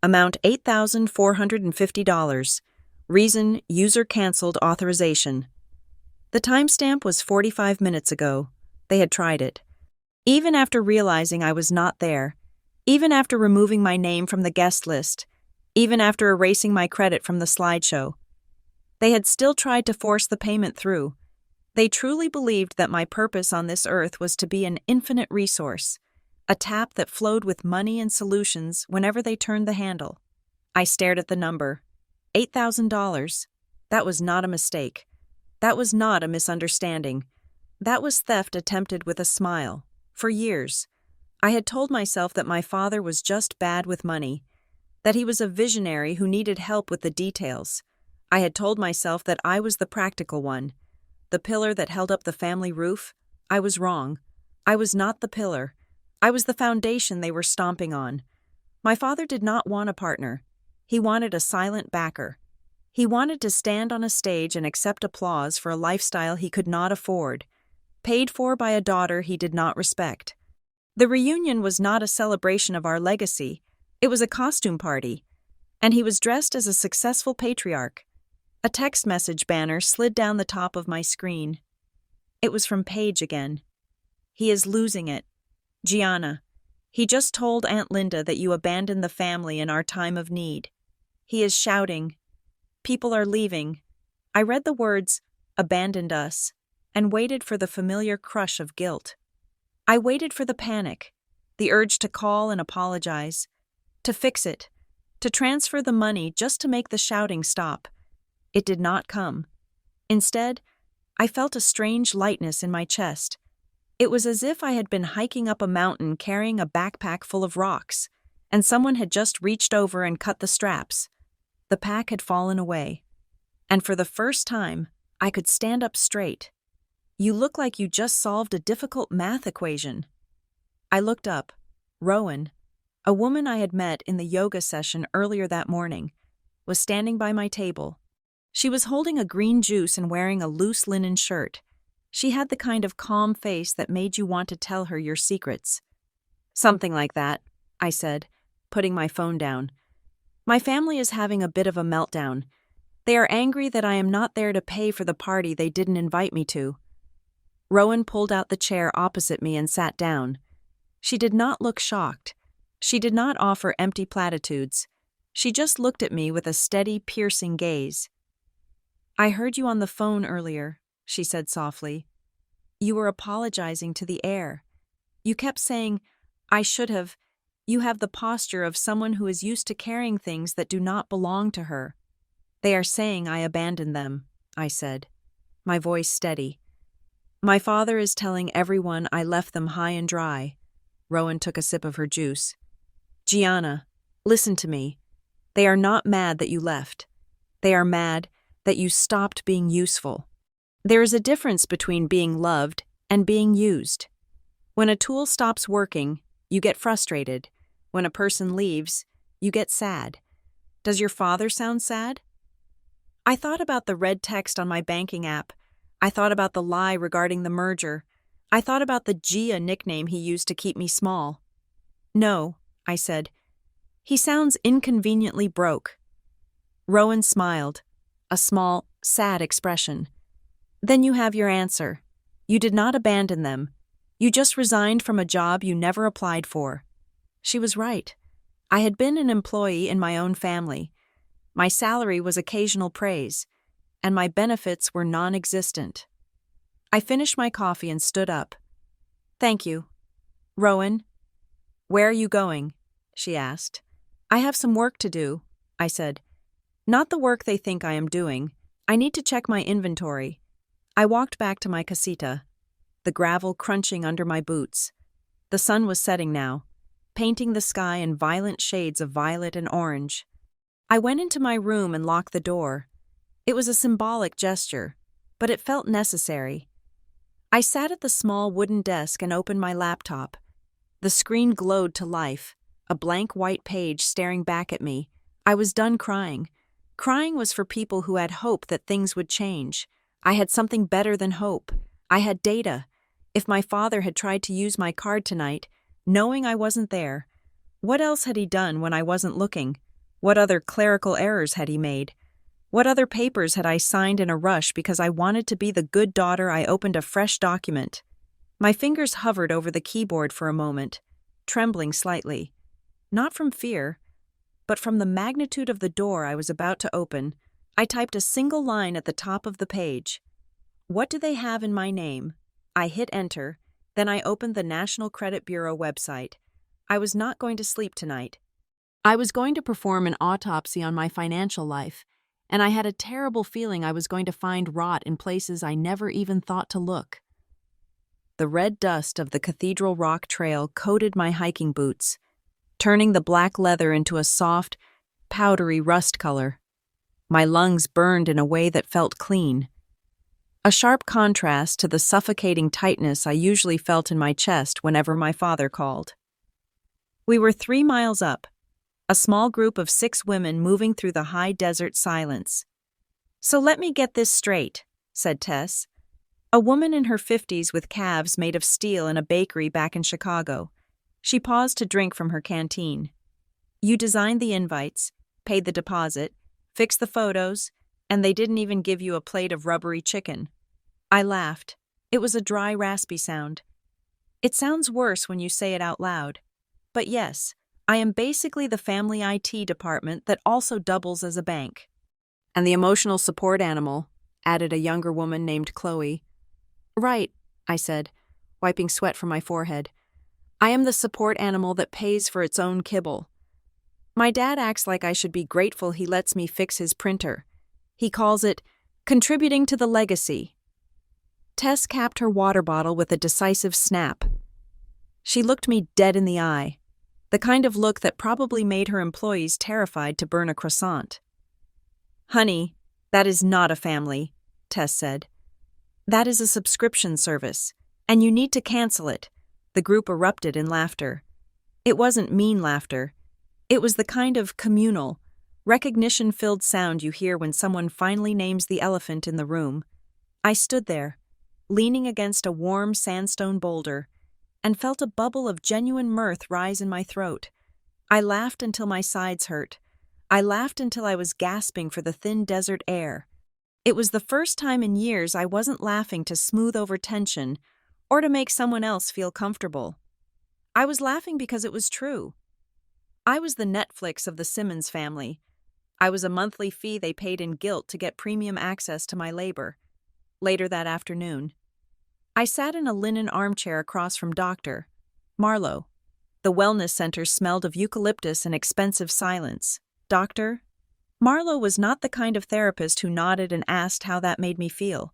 A: Amount $8,450. Reason, user canceled authorization. The timestamp was 45 minutes ago. They had tried it. Even after realizing I was not there, even after removing my name from the guest list, even after erasing my credit from the slideshow, they had still tried to force the payment through. They truly believed that my purpose on this earth was to be an infinite resource, a tap that flowed with money and solutions whenever they turned the handle. I stared at the number. $8,000. That was not a mistake. That was not a misunderstanding. That was theft attempted with a smile. For years, I had told myself that my father was just bad with money, that he was a visionary who needed help with the details. I had told myself that I was the practical one, the pillar that held up the family roof. I was wrong. I was not the pillar. I was the foundation they were stomping on. My father did not want a partner. He wanted a silent backer. He wanted to stand on a stage and accept applause for a lifestyle he could not afford, paid for by a daughter he did not respect. The reunion was not a celebration of our legacy. It was a costume party, and he was dressed as a successful patriarch. A text message banner slid down the top of my screen. It was from Paige again. He is losing it. Gianna, he just told Aunt Linda that you abandoned the family in our time of need. He is shouting. People are leaving. I read the words, abandoned us, and waited for the familiar crush of guilt. I waited for the panic, the urge to call and apologize, to fix it, to transfer the money just to make the shouting stop. It did not come. Instead, I felt a strange lightness in my chest. It was as if I had been hiking up a mountain carrying a backpack full of rocks, and someone had just reached over and cut the straps. The pack had fallen away, and for the first time, I could stand up straight. You look like you just solved a difficult math equation. I looked up. Rowan, a woman I had met in the yoga session earlier that morning, was standing by my table. She was holding a green juice and wearing a loose linen shirt. She had the kind of calm face that made you want to tell her your secrets. Something like that, I said, putting my phone down. My family is having a bit of a meltdown. They are angry that I am not there to pay for the party they didn't invite me to. Rowan pulled out the chair opposite me and sat down. She did not look shocked. She did not offer empty platitudes. She just looked at me with a steady, piercing gaze. I heard you on the phone earlier, she said softly. You were apologizing to the air. You kept saying, I should have. You have the posture of someone who is used to carrying things that do not belong to her. They are saying I abandoned them, I said, my voice steady. My father is telling everyone I left them high and dry. Rowan took a sip of her juice. Gianna, listen to me. They are not mad that you left. They are mad that you stopped being useful. There is a difference between being loved and being used. When a tool stops working, you get frustrated. When a person leaves, you get sad. Does your father sound sad? I thought about the red text on my banking app. I thought about the lie regarding the merger. I thought about the Gia nickname he used to keep me small. No, I said. He sounds inconveniently broke. Rowan smiled, a small, sad expression. Then you have your answer. You did not abandon them. You just resigned from a job you never applied for. She was right. I had been an employee in my own family. My salary was occasional praise, and my benefits were non-existent. I finished my coffee and stood up. Thank you. Rowan, where are you going? She asked. I have some work to do, I said. Not the work they think I am doing. I need to check my inventory. I walked back to my casita, the gravel crunching under my boots. The sun was setting now, painting the sky in violent shades of violet and orange. I went into my room and locked the door. It was a symbolic gesture, but it felt necessary. I sat at the small wooden desk and opened my laptop. The screen glowed to life, a blank white page staring back at me. I was done crying. Crying was for people who had hope that things would change. I had something better than hope. I had data. If my father had tried to use my card tonight, knowing I wasn't there, what else had he done when I wasn't looking? What other clerical errors had he made? What other papers had I signed in a rush because I wanted to be the good daughter? I opened a fresh document. My fingers hovered over the keyboard for a moment, trembling slightly. Not from fear, but from the magnitude of the door I was about to open. I typed a single line at the top of the page. What do they have in my name? I hit enter, then I opened the National Credit Bureau website. I was not going to sleep tonight. I was going to perform an autopsy on my financial life, and I had a terrible feeling I was going to find rot in places I never even thought to look. The red dust of the Cathedral Rock Trail coated my hiking boots, turning the black leather into a soft, powdery rust color. My lungs burned in a way that felt clean, a sharp contrast to the suffocating tightness I usually felt in my chest whenever my father called. We were 3 miles up, a small group of 6 women moving through the high desert silence. "So let me get this straight," said Tess, a woman in her 50s with calves made of steel in a bakery back in Chicago. She paused to drink from her canteen. "You designed the invites, paid the deposit, fixed the photos, and they didn't even give you a plate of rubbery chicken." I laughed. It was a dry, raspy sound. It sounds worse when you say it out loud. But yes, I am basically the family IT department that also doubles as a bank. "And the emotional support animal," added a younger woman named Chloe. "Right," I said, wiping sweat from my forehead. "I am the support animal that pays for its own kibble. My dad acts like I should be grateful he lets me fix his printer. He calls it contributing to the legacy." Tess capped her water bottle with a decisive snap. She looked me dead in the eye, the kind of look that probably made her employees terrified to burn a croissant. "Honey, that is not a family," Tess said. "That is a subscription service, and you need to cancel it." The group erupted in laughter. It wasn't mean laughter. It was the kind of communal, recognition-filled sound you hear when someone finally names the elephant in the room. I stood there, leaning against a warm sandstone boulder, and felt a bubble of genuine mirth rise in my throat. I laughed until my sides hurt. I laughed until I was gasping for the thin desert air. It was the first time in years I wasn't laughing to smooth over tension or to make someone else feel comfortable. I was laughing because it was true. I was the Netflix of the Simmons family. I was a monthly fee they paid in guilt to get premium access to my labor. Later that afternoon, I sat in a linen armchair across from Dr. Marlowe. The wellness center smelled of eucalyptus and expensive silence. Dr. Marlowe was not the kind of therapist who nodded and asked how that made me feel.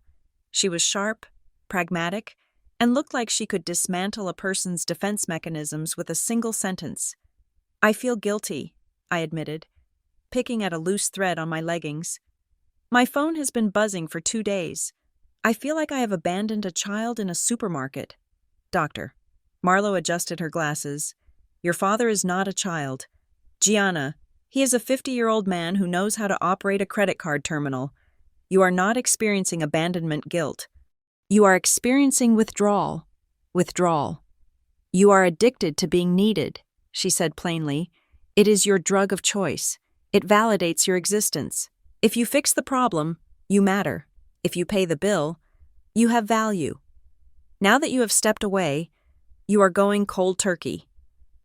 A: She was sharp, pragmatic, and looked like she could dismantle a person's defense mechanisms with a single sentence. "I feel guilty," I admitted, picking at a loose thread on my leggings. "My phone has been buzzing for 2 days. I feel like I have abandoned a child in a supermarket." "Doctor." Marlowe adjusted her glasses. "Your father is not a child. Gianna, he is a 50-year-old man who knows how to operate a credit card terminal. You are not experiencing abandonment guilt. You are experiencing withdrawal. Withdrawal. You are addicted to being needed," she said plainly. "It is your drug of choice. It validates your existence. If you fix the problem, you matter. If you pay the bill, you have value. Now that you have stepped away, you are going cold turkey.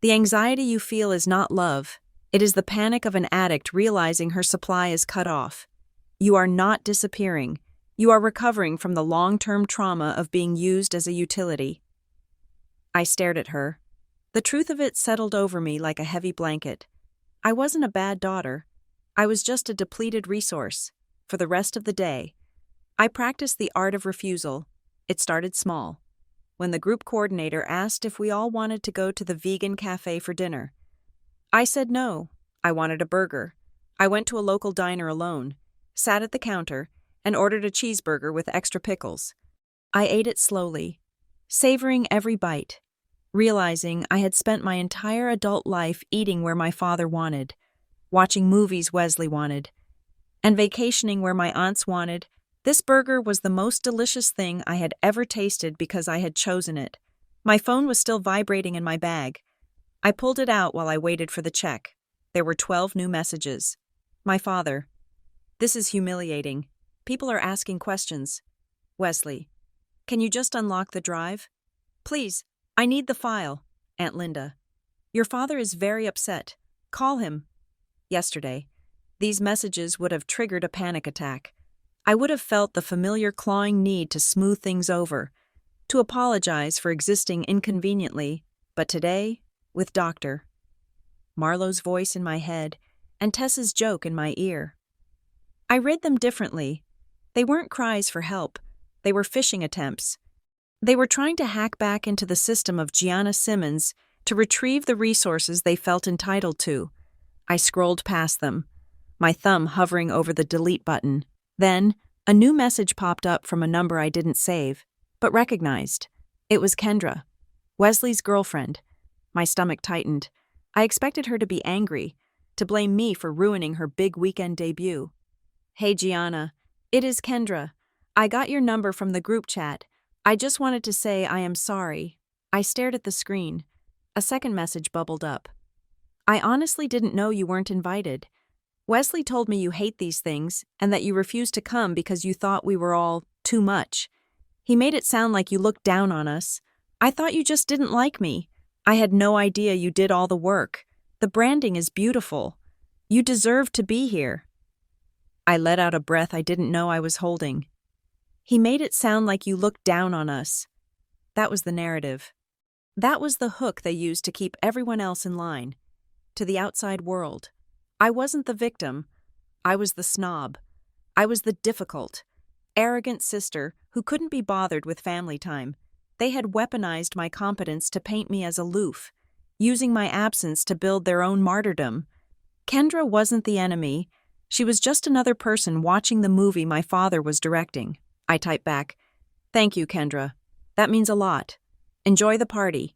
A: The anxiety you feel is not love. It is the panic of an addict realizing her supply is cut off. You are not disappearing. You are recovering from the long-term trauma of being used as a utility." I stared at her. The truth of it settled over me like a heavy blanket. I wasn't a bad daughter. I was just a depleted resource. For the rest of the day, I practiced the art of refusal. It started small. When the group coordinator asked if we all wanted to go to the vegan cafe for dinner, I said no. I wanted a burger. I went to a local diner alone, sat at the counter, and ordered a cheeseburger with extra pickles. I ate it slowly, savoring every bite, realizing I had spent my entire adult life eating where my father wanted, watching movies Wesley wanted, and vacationing where my aunts wanted. This burger was the most delicious thing I had ever tasted because I had chosen it. My phone was still vibrating in my bag. I pulled it out while I waited for the check. There were 12 new messages. My father. This is humiliating. People are asking questions. Wesley. Can you just unlock the drive? Please, I need the file. Aunt Linda. Your father is very upset. Call him. Yesterday. These messages would have triggered a panic attack. I would have felt the familiar clawing need to smooth things over, to apologize for existing inconveniently, but today, with Dr. Marlowe's voice in my head and Tessa's joke in my ear. I read them differently. They weren't cries for help. They were phishing attempts. They were trying to hack back into the system of Gianna Simmons to retrieve the resources they felt entitled to. I scrolled past them, my thumb hovering over the delete button. Then, a new message popped up from a number I didn't save, but recognized. It was Kendra, Wesley's girlfriend. My stomach tightened. I expected her to be angry, to blame me for ruining her big weekend debut. Hey Gianna, it is Kendra. I got your number from the group chat. I just wanted to say I am sorry. I stared at the screen. A second message bubbled up. I honestly didn't know you weren't invited. Wesley told me you hate these things and that you refused to come because you thought we were all too much. He made it sound like you looked down on us. I thought you just didn't like me. I had no idea you did all the work. The branding is beautiful. You deserve to be here. I let out a breath I didn't know I was holding. He made it sound like you looked down on us. That was the narrative. That was the hook they used to keep everyone else in line. To the outside world. I wasn't the victim. I was the snob. I was the difficult, arrogant sister who couldn't be bothered with family time. They had weaponized my competence to paint me as aloof, using my absence to build their own martyrdom. Kendra wasn't the enemy. She was just another person watching the movie my father was directing. I typed back, "Thank you, Kendra. That means a lot. Enjoy the party."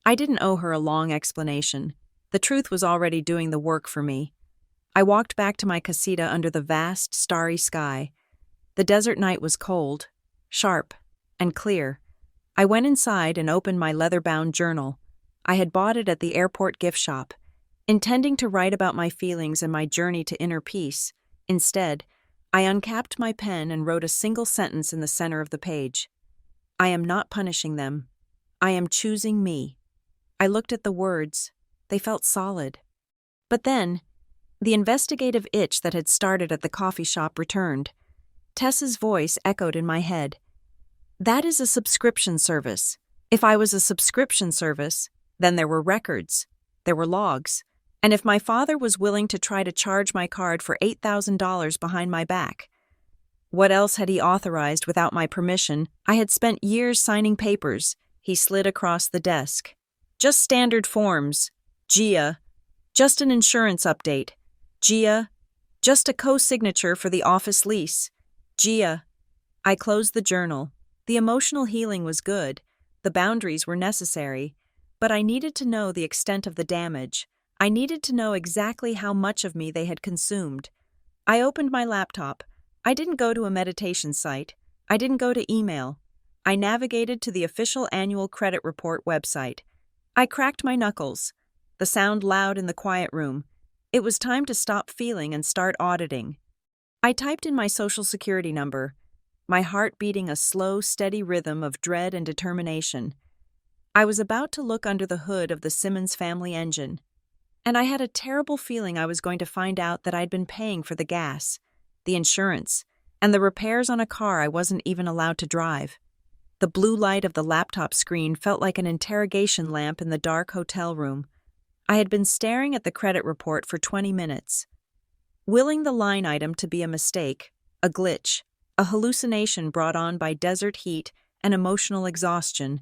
A: I didn't owe her a long explanation. The truth was already doing the work for me. I walked back to my casita under the vast, starry sky. The desert night was cold, sharp, and clear. I went inside and opened my leather-bound journal. I had bought it at the airport gift shop, intending to write about my feelings and my journey to inner peace. Instead, I uncapped my pen and wrote a single sentence in the center of the page. I am not punishing them. I am choosing me. I looked at the words. They felt solid. But then, the investigative itch that had started at the coffee shop returned. Tessa's voice echoed in my head. That is a subscription service. If I was a subscription service, then there were records, there were logs, and if my father was willing to try to charge my card for $8,000 behind my back, what else had he authorized without my permission? I had spent years signing papers. He slid across the desk. Just standard forms. Gia. Just an insurance update. Gia. Just a co-signature for the office lease. Gia. I closed the journal. The emotional healing was good. The boundaries were necessary. But I needed to know the extent of the damage. I needed to know exactly how much of me they had consumed. I opened my laptop. I didn't go to a meditation site. I didn't go to email. I navigated to the official annual credit report website. I cracked my knuckles. The sound loud in the quiet room. It was time to stop feeling and start auditing. I typed in my social security number, my heart beating a slow, steady rhythm of dread and determination. I was about to look under the hood of the Simmons family engine, and I had a terrible feeling I was going to find out that I'd been paying for the gas, the insurance, and the repairs on a car I wasn't even allowed to drive. The blue light of the laptop screen felt like an interrogation lamp in the dark hotel room. I had been staring at the credit report for 20 minutes, willing the line item to be a mistake, a glitch, a hallucination brought on by desert heat and emotional exhaustion.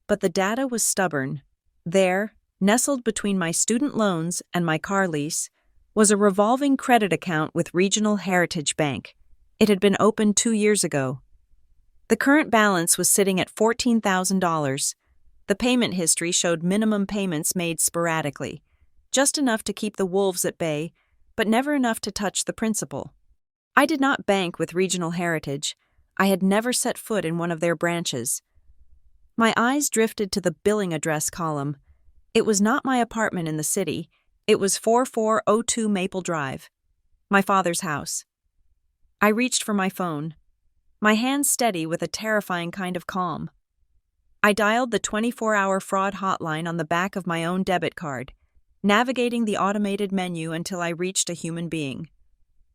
A: But the data was stubborn. There, nestled between my student loans and my car lease, was a revolving credit account with Regional Heritage Bank. It had been opened 2 years ago. The current balance was sitting at $14,000. The payment history showed minimum payments made sporadically, just enough to keep the wolves at bay, but never enough to touch the principal. I did not bank with Regional Heritage. I had never set foot in one of their branches. My eyes drifted to the billing address column. It was not my apartment in the city. It was 4402 Maple Drive, my father's house. I reached for my phone, my hand steady with a terrifying kind of calm. I dialed the 24-hour fraud hotline on the back of my own debit card, navigating the automated menu until I reached a human being.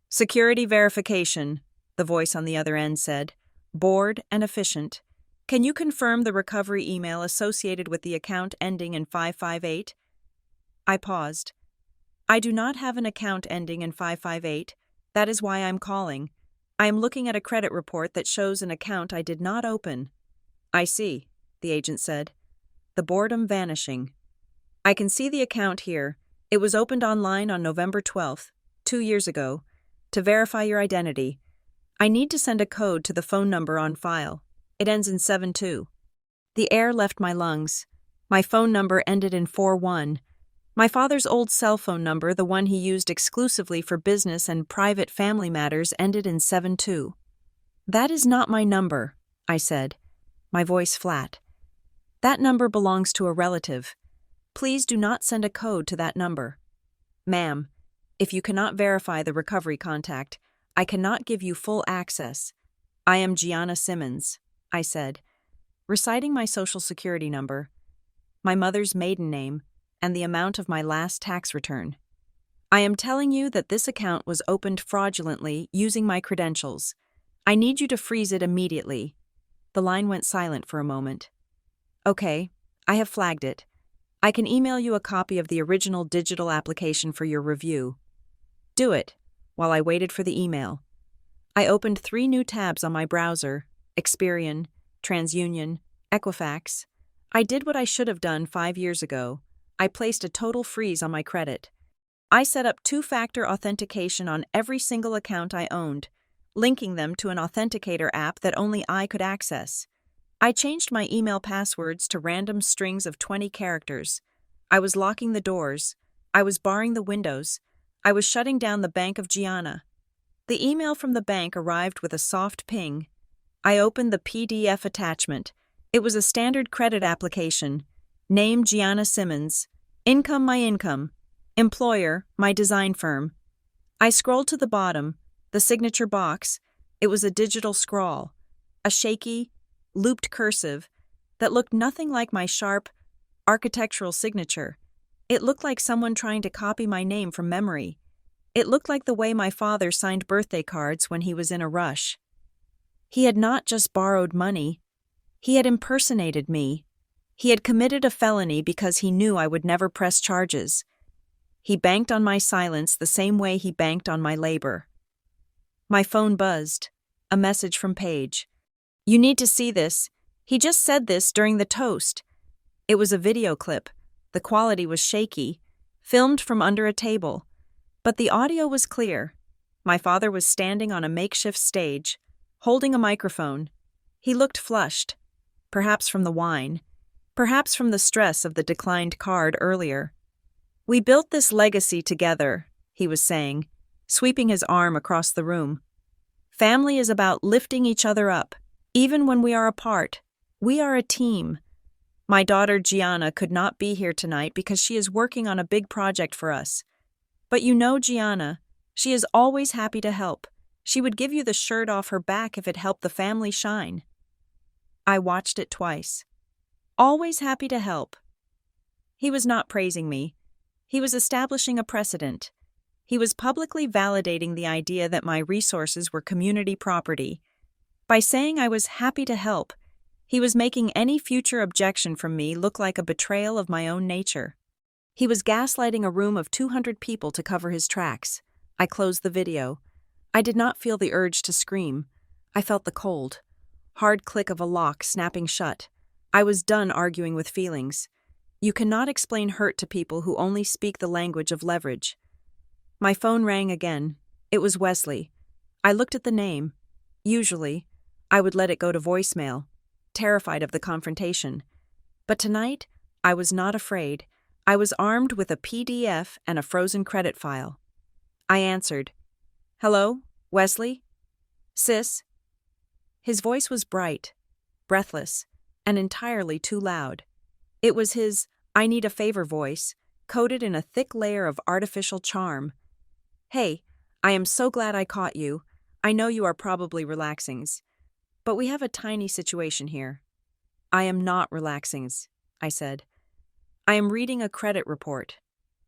A: "Security verification," the voice on the other end said, bored and efficient. "Can you confirm the recovery email associated with the account ending in 558? I paused. "I do not have an account ending in 558. That is why I'm calling. I am looking at a credit report that shows an account I did not open." "I see," the agent said, the boredom vanishing. "I can see the account here. It was opened online on November 12th, 2 years ago. To verify your identity, I need to send a code to the phone number on file. It ends in 72. The air left my lungs. My phone number ended in 41. My father's old cell phone number, the one he used exclusively for business and private family matters, ended in 72. "That is not my number," I said, my voice flat. "That number belongs to a relative. Please do not send a code to that number." "Ma'am, if you cannot verify the recovery contact, I cannot give you full access. I am Gianna Simmons," I said, reciting my social security number, my mother's maiden name, and the amount of my last tax return. "I am telling you that this account was opened fraudulently using my credentials. I need you to freeze it immediately." The line went silent for a moment. "Okay, I have flagged it. I can email you a copy of the original digital application for your review." "Do it," while I waited for the email. I opened 3 new tabs on my browser: Experian, TransUnion, Equifax. I did what I should have done 5 years ago. I placed a total freeze on my credit. I set up 2-factor authentication on every single account I owned, linking them to an authenticator app that only I could access. I changed my email passwords to random strings of 20 characters. I was locking the doors. I was barring the windows. I was shutting down the Bank of Gianna. The email from the bank arrived with a soft ping. I opened the PDF attachment. It was a standard credit application. Name Gianna Simmons. Income my income. Employer my design firm. I scrolled to the bottom, the signature box. It was a digital scrawl, a shaky, looped cursive that looked nothing like my sharp, architectural signature. It looked like someone trying to copy my name from memory. It looked like the way my father signed birthday cards when he was in a rush. He had not just borrowed money. He had impersonated me. He had committed a felony because he knew I would never press charges. He banked on my silence the same way he banked on my labor. My phone buzzed. A message from Paige. "You need to see this. He just said this during the toast." It was a video clip. The quality was shaky, filmed from under a table. But the audio was clear. My father was standing on a makeshift stage, holding a microphone. He looked flushed, perhaps from the wine, perhaps from the stress of the declined card earlier. "We built this legacy together," he was saying, sweeping his arm across the room. "Family is about lifting each other up, even when we are apart. We are a team. My daughter Gianna could not be here tonight because she is working on a big project for us. But you know Gianna, she is always happy to help. She would give you the shirt off her back if it helped the family shine." I watched it twice. Always happy to help. He was not praising me. He was establishing a precedent. He was publicly validating the idea that my resources were community property. By saying I was happy to help, he was making any future objection from me look like a betrayal of my own nature. He was gaslighting a room of 200 people to cover his tracks. I closed the video. I did not feel the urge to scream. I felt the cold, hard click of a lock snapping shut. I was done arguing with feelings. You cannot explain hurt to people who only speak the language of leverage. My phone rang again. It was Wesley. I looked at the name. Usually, I would let it go to voicemail, terrified of the confrontation. But tonight, I was not afraid. I was armed with a PDF and a frozen credit file. I answered. "Hello, Wesley? Sis?" His voice was bright, breathless, and entirely too loud. It was his "I need a favor" voice, coated in a thick layer of artificial charm. "Hey, I am so glad I caught you. I know you are probably relaxings. But we have a tiny situation here." "I am not relaxings," I said. "I am reading a credit report."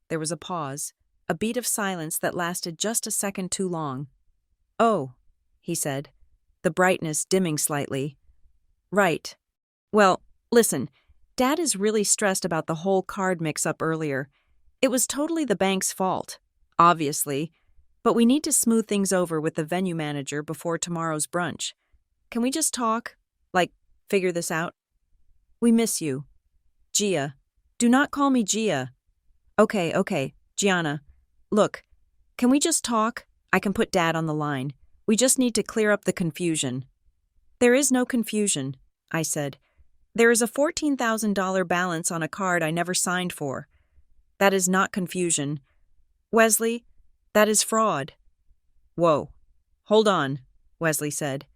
A: There was a pause, a beat of silence that lasted just a second too long. "Oh," he said, the brightness dimming slightly. "Right. Well, listen, Dad is really stressed about the whole card mix-up earlier. It was totally the bank's fault, obviously, but we need to smooth things over with the venue manager before tomorrow's brunch. Can we just talk? Like, figure this out? We miss you. Gia. Do not call me Gia." Okay, Gianna. Look, can we just talk? I can put Dad on the line. We just need to clear up the confusion." "There is no confusion," I said. "There is a $14,000 balance on a card I never signed for. That is not confusion. Wesley, that is fraud." "Whoa. Hold on," Wesley said,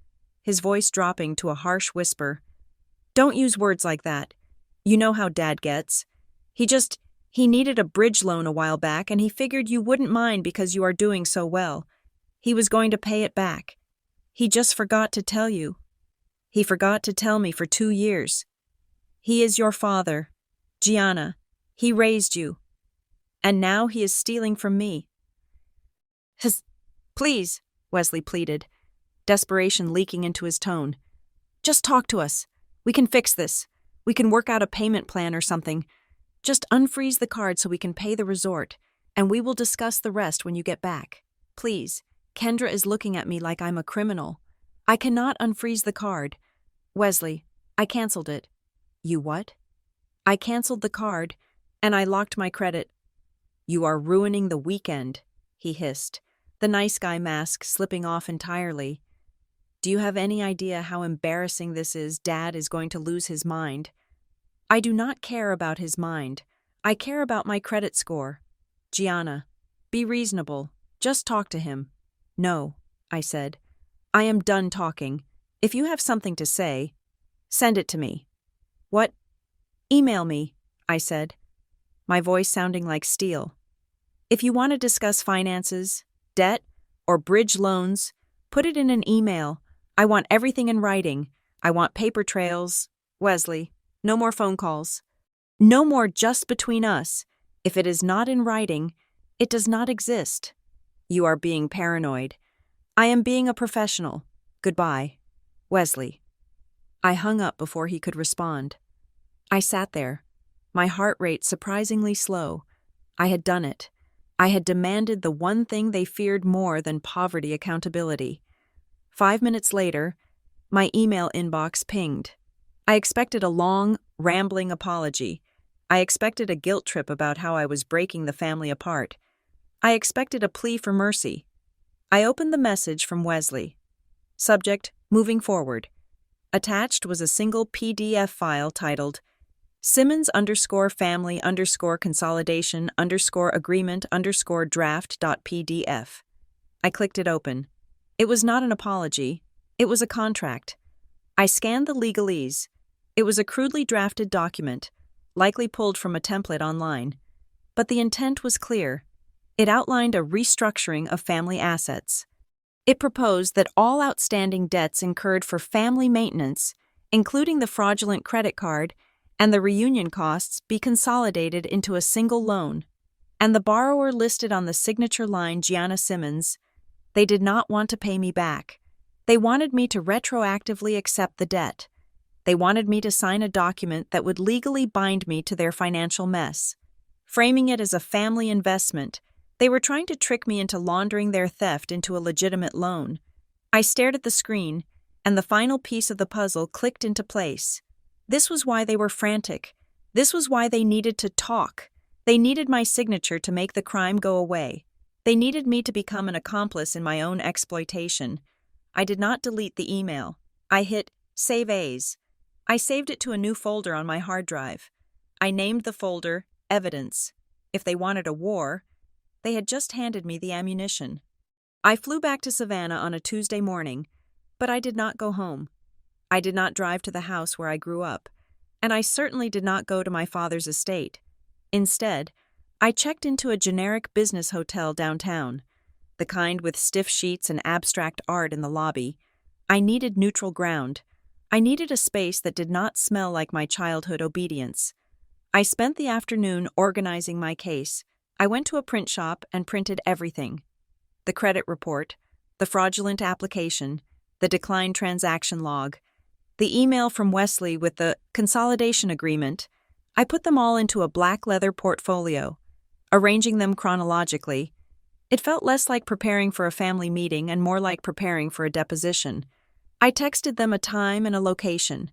A: his voice dropping to a harsh whisper. "Don't use words like that. You know how Dad gets. He needed a bridge loan a while back, and he figured you wouldn't mind because you are doing so well. He was going to pay it back. He just forgot to tell you. He forgot to tell me for 2 years. He is your father, Gianna. He raised you. And now he is stealing from me." "Please," Wesley pleaded, desperation leaking into his tone. "Just talk to us. We can fix this. We can work out a payment plan or something. Just unfreeze the card so we can pay the resort, and we will discuss the rest when you get back. Please, Kendra is looking at me like I'm a criminal. I cannot unfreeze the card. Wesley, I canceled it." "You what?" "I canceled the card, and I locked my credit." "You are ruining the weekend," he hissed, the nice guy mask slipping off entirely. "Do you have any idea how embarrassing this is? Dad is going to lose his mind." "I do not care about his mind. I care about my credit score. Gianna, be reasonable. Just talk to him." "No," I said. "I am done talking. If you have something to say, send it to me." "What?" "Email me," I said, my voice sounding like steel. "If you want to discuss finances, debt, or bridge loans, put it in an email. I want everything in writing. I want paper trails. Wesley, no more phone calls. No more just between us. If it is not in writing, it does not exist. You are being paranoid. I am being a professional. Goodbye. Wesley." I hung up before he could respond. I sat there, my heart rate surprisingly slow. I had done it. I had demanded the one thing they feared more than poverty accountability. 5 minutes later, my email inbox pinged. I expected a long, rambling apology. I expected a guilt trip about how I was breaking the family apart. I expected a plea for mercy. I opened the message from Wesley. Subject, moving forward. Attached was a single PDF file titled Simmons_family_consolidation_agreement_draft.pdf. I clicked it open. It was not an apology. It was a contract. I scanned the legalese. It was a crudely drafted document, likely pulled from a template online. But the intent was clear. It outlined a restructuring of family assets. It proposed that all outstanding debts incurred for family maintenance, including the fraudulent credit card and the reunion costs, be consolidated into a single loan. And the borrower listed on the signature line Gianna Simmons. They did not want to pay me back. They wanted me to retroactively accept the debt. They wanted me to sign a document that would legally bind me to their financial mess. Framing it as a family investment, they were trying to trick me into laundering their theft into a legitimate loan. I stared at the screen, and the final piece of the puzzle clicked into place. This was why they were frantic. This was why they needed to talk. They needed my signature to make the crime go away. They needed me to become an accomplice in my own exploitation. I did not delete the email. I hit Save As. I saved it to a new folder on my hard drive. I named the folder Evidence. If they wanted a war, they had just handed me the ammunition. I flew back to Savannah on a Tuesday morning, but I did not go home. I did not drive to the house where I grew up, and I certainly did not go to my father's estate. Instead, I checked into a generic business hotel downtown, the kind with stiff sheets and abstract art in the lobby. I needed neutral ground. I needed a space that did not smell like my childhood obedience. I spent the afternoon organizing my case. I went to a print shop and printed everything: the credit report, the fraudulent application, the declined transaction log, the email from Wesley with the consolidation agreement. I put them all into a black leather portfolio, arranging them chronologically. It felt less like preparing for a family meeting and more like preparing for a deposition. I texted them a time and a location: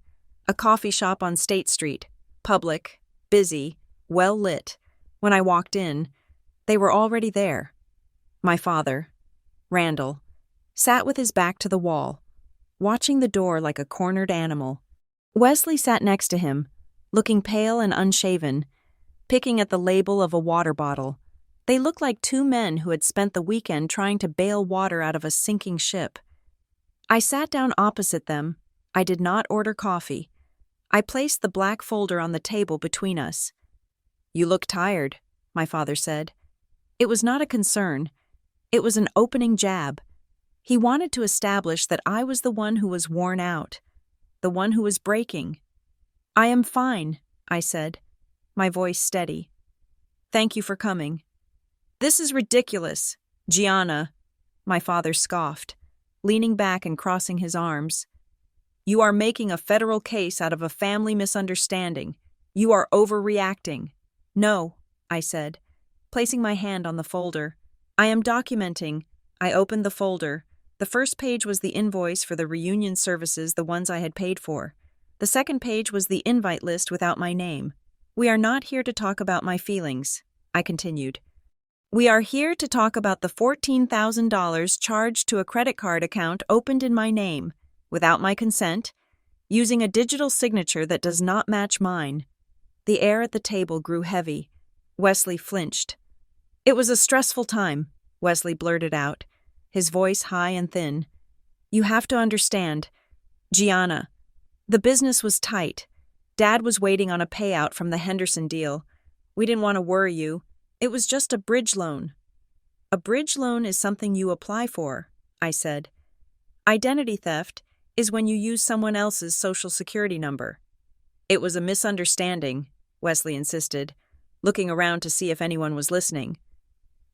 A: a coffee shop on State Street, public, busy, well lit. When I walked in, they were already there. My father, Randall, sat with his back to the wall, watching the door like a cornered animal. Wesley sat next to him, looking pale and unshaven, picking at the label of a water bottle. They looked like two men who had spent the weekend trying to bail water out of a sinking ship. I sat down opposite them. I did not order coffee. I placed the black folder on the table between us. "You look tired," my father said. It was not a concern. It was an opening jab. He wanted to establish that I was the one who was worn out, the one who was breaking. "I am fine," I said, my voice steady. "Thank you for coming." "This is ridiculous, Gianna," my father scoffed, leaning back and crossing his arms. "You are making a federal case out of a family misunderstanding. You are overreacting." "No," I said, placing my hand on the folder. "I am documenting." I opened the folder. The first page was the invoice for the reunion services, the ones I had paid for. The second page was the invite list without my name. "We are not here to talk about my feelings," I continued. "We are here to talk about the $14,000 charged to a credit card account opened in my name, without my consent, using a digital signature that does not match mine." The air at the table grew heavy. Wesley flinched. "It was a stressful time," Wesley blurted out, his voice high and thin. "You have to understand, Gianna. The business was tight. Dad was waiting on a payout from the Henderson deal. We didn't want to worry you. It was just a bridge loan." "A bridge loan is something you apply for," I said. "Identity theft is when you use someone else's social security number." "It was a misunderstanding," Wesley insisted, looking around to see if anyone was listening.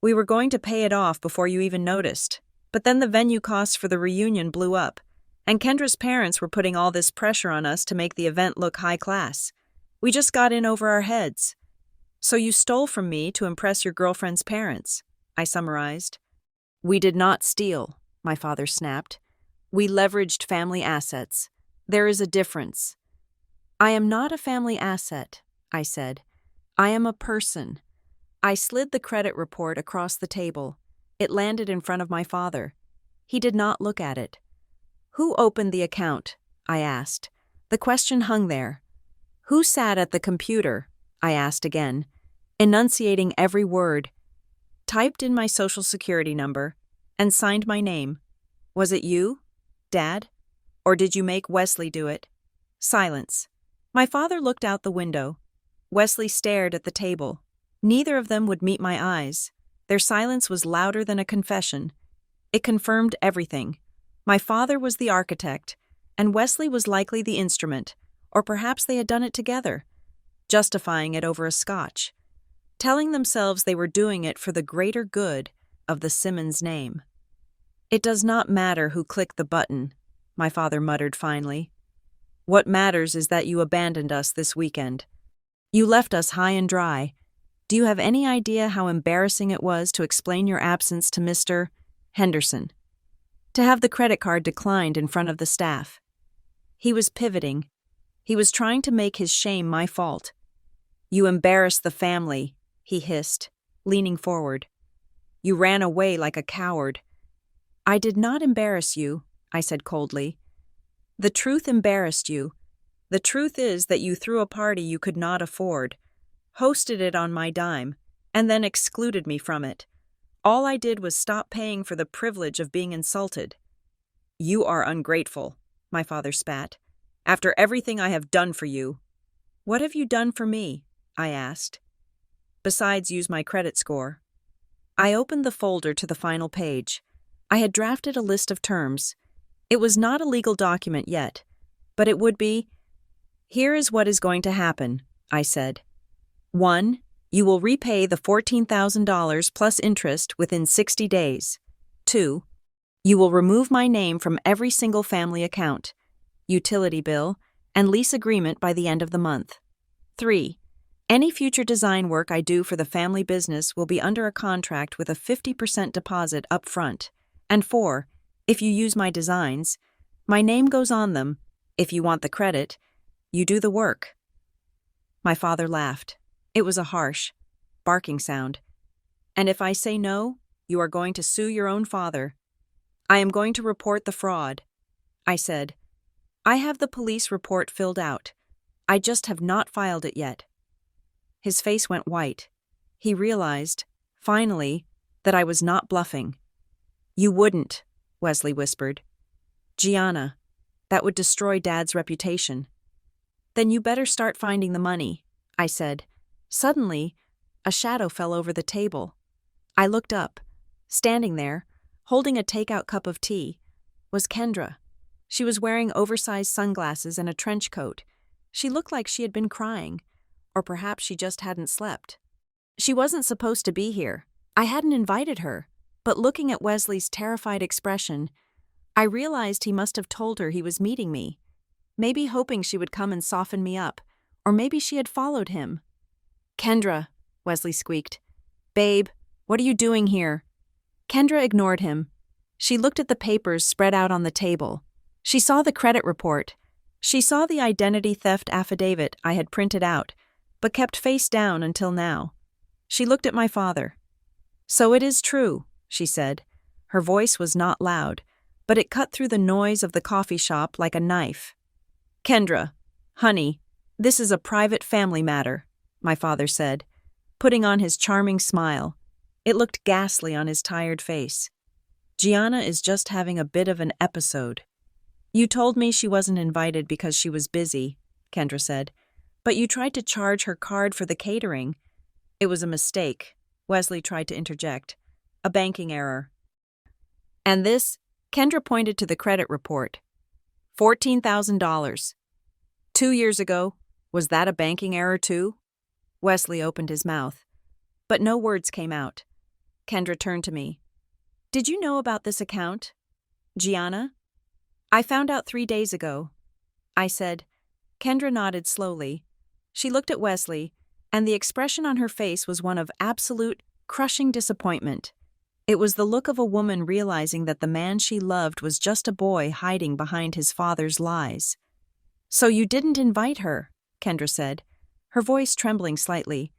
A: "We were going to pay it off before you even noticed, but then the venue costs for the reunion blew up, and Kendra's parents were putting all this pressure on us to make the event look high class. We just got in over our heads. So you stole from me to impress your girlfriend's parents," I summarized. "We did not steal," my father snapped. "We leveraged family assets. There is a difference." "I am not a family asset," I said. "I am a person." I slid the credit report across the table. It landed in front of my father. He did not look at it. "Who opened the account?" I asked. The question hung there. "Who sat at the computer?" I asked again, enunciating every word, typed in my social security number, and signed my name. "Was it you, Dad? Or did you make Wesley do it?" Silence. My father looked out the window. Wesley stared at the table. Neither of them would meet my eyes. Their silence was louder than a confession. It confirmed everything. My father was the architect, and Wesley was likely the instrument, or perhaps they had done it together, justifying it over a scotch, telling themselves they were doing it for the greater good of the Simmons name. "It does not matter who clicked the button," my father muttered finally. "What matters is that you abandoned us this weekend. You left us high and dry. Do you have any idea how embarrassing it was to explain your absence to Mr. Henderson? To have the credit card declined in front of the staff? He was pivoting. He was trying to make his shame my fault. You embarrassed the family," he hissed, leaning forward. You ran away like a coward." "I did not embarrass you," I said coldly. "The truth embarrassed you. The truth is that you threw a party you could not afford, hosted it on my dime, and then excluded me from it. All I did was stop paying for the privilege of being insulted." "You are ungrateful," my father spat. "After everything I have done for you." "What have you done for me?" I asked. "Besides use my credit score." I opened the folder to the final page. I had drafted a list of terms. It was not a legal document yet, but it would be. "Here is what is going to happen," I said. 1. You will repay the $14,000 plus interest within 60 days. 2. You will remove my name from every single family account, utility bill, and lease agreement by the end of the month. 3. Any future design work I do for the family business will be under a contract with a 50% deposit up front. And 4. If you use my designs, my name goes on them. If you want the credit, you do the work." My father laughed. It was a harsh, barking sound. "And if I say no, you are going to sue your own father." "I am going to report the fraud," I said. "I have the police report filled out. I just have not filed it yet." His face went white. He realized, finally, that I was not bluffing. "You wouldn't," Wesley whispered. "Gianna, that would destroy Dad's reputation." "Then you better start finding the money," I said. Suddenly, a shadow fell over the table. I looked up. Standing there, holding a takeout cup of tea, was Kendra. She was wearing oversized sunglasses and a trench coat. She looked like she had been crying, or perhaps she just hadn't slept. She wasn't supposed to be here. I hadn't invited her, but looking at Wesley's terrified expression, I realized he must have told her he was meeting me, maybe hoping she would come and soften me up, or maybe she had followed him. "Kendra," Wesley squeaked. "Babe, what are you doing here?" Kendra ignored him. She looked at the papers spread out on the table. She saw the credit report. She saw the identity theft affidavit I had printed out, but kept face down until now. She looked at my father. "So it is true," she said. Her voice was not loud, but it cut through the noise of the coffee shop like a knife. "Kendra, honey, this is a private family matter," my father said, putting on his charming smile. It looked ghastly on his tired face. "Gianna is just having a bit of an episode." "You told me she wasn't invited because she was busy," Kendra said, "but you tried to charge her card for the catering." "It was a mistake," Wesley tried to interject. "A banking error." "And this," Kendra pointed to the credit report. $14,000. 2 years ago, was that a banking error too? Wesley opened his mouth, but no words came out. Kendra turned to me. "Did you know about this account, Gianna?" "I found out 3 days ago," I said. Kendra nodded slowly. She looked at Wesley, and the expression on her face was one of absolute, crushing disappointment. It was the look of a woman realizing that the man she loved was just a boy hiding behind his father's lies. "So you didn't invite her," Kendra said, her voice trembling slightly.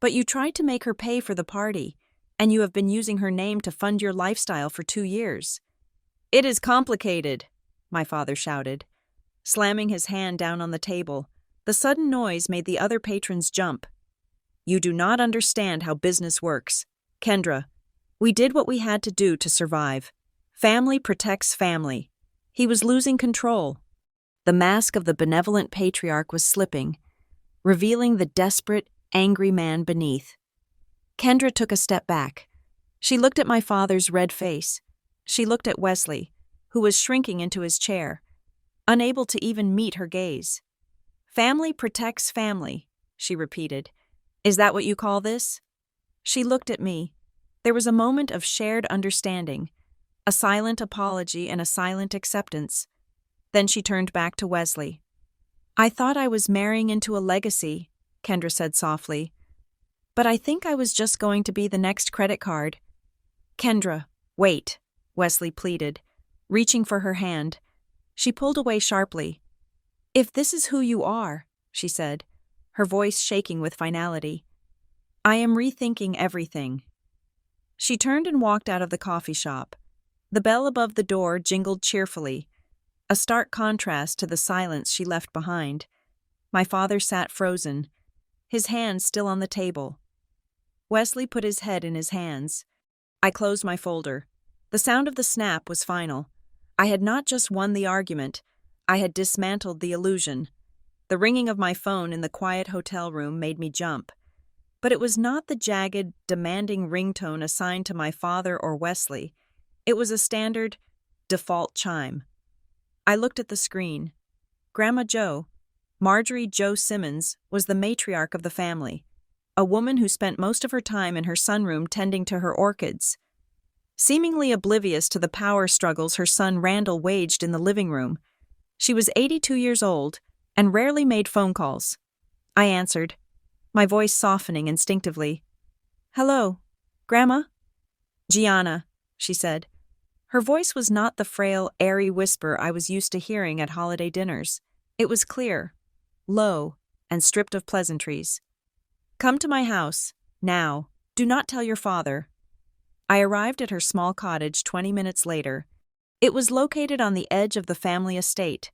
A: "But you tried to make her pay for the party, and you have been using her name to fund your lifestyle for 2 years. "It is complicated," my father shouted, slamming his hand down on the table. The sudden noise made the other patrons jump. "You do not understand how business works. Kendra, we did what we had to do to survive. Family protects family." He was losing control. The mask of the benevolent patriarch was slipping, revealing the desperate, angry man beneath. Kendra took a step back. She looked at my father's red face. She looked at Wesley, who was shrinking into his chair, unable to even meet her gaze. "Family protects family," she repeated. "Is that what you call this?" She looked at me. There was a moment of shared understanding, a silent apology and a silent acceptance. Then she turned back to Wesley. "I thought I was marrying into a legacy," Kendra said softly. "But I think I was just going to be the next credit card." "Kendra, wait," Wesley pleaded, reaching for her hand. She pulled away sharply. "If this is who you are," she said, her voice shaking with finality, "I am rethinking everything." She turned and walked out of the coffee shop. The bell above the door jingled cheerfully, a stark contrast to the silence she left behind. My father sat frozen, his hands still on the table. Wesley put his head in his hands. I closed my folder. The sound of the snap was final. I had not just won the argument, I had dismantled the illusion. The ringing of my phone in the quiet hotel room made me jump. But it was not the jagged, demanding ringtone assigned to my father or Wesley. It was a standard, default chime. I looked at the screen. Grandma Jo, Marjorie Jo Simmons, was the matriarch of the family, a woman who spent most of her time in her sunroom tending to her orchids. Seemingly oblivious to the power struggles her son Randall waged in the living room, she was 82 years old and rarely made phone calls. I answered, my voice softening instinctively. "Hello, Grandma?" "Gianna," she said. Her voice was not the frail, airy whisper I was used to hearing at holiday dinners. It was clear, low, and stripped of pleasantries. "Come to my house, now. Do not tell your father." I arrived at her small cottage 20 minutes later. It was located on the edge of the family estate,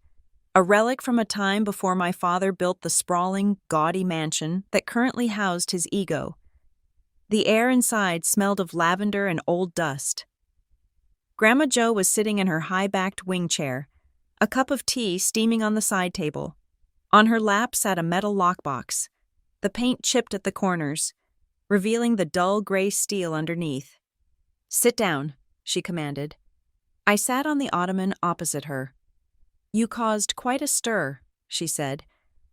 A: a relic from a time before my father built the sprawling, gaudy mansion that currently housed his ego. The air inside smelled of lavender and old dust. Grandma Jo was sitting in her high-backed wing chair, a cup of tea steaming on the side table. On her lap sat a metal lockbox, the paint chipped at the corners, revealing the dull gray steel underneath. "Sit down," she commanded. I sat on the ottoman opposite her. "You caused quite a stir," she said,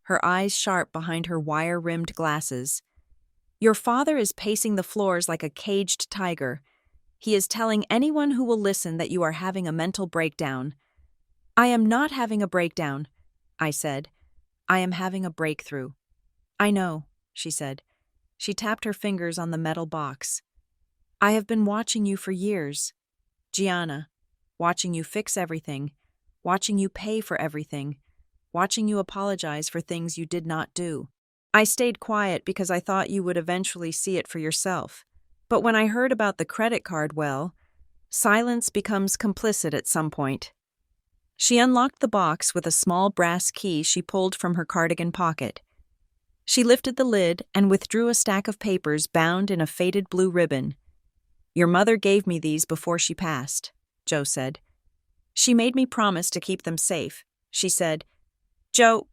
A: her eyes sharp behind her wire-rimmed glasses. "Your father is pacing the floors like a caged tiger. He is telling anyone who will listen that you are having a mental breakdown." "I am not having a breakdown," I said. "I am having a breakthrough." "I know," she said. She tapped her fingers on the metal box. "I have been watching you for years, Gianna, watching you fix everything, watching you pay for everything, watching you apologize for things you did not do. I stayed quiet because I thought you would eventually see it for yourself. But when I heard about the credit card, well, silence becomes complicit at some point." She unlocked the box with a small brass key she pulled from her cardigan pocket. She lifted the lid and withdrew a stack of papers bound in a faded blue ribbon. "Your mother gave me these before she passed," Jo said. "She made me promise to keep them safe," she said. "Jo,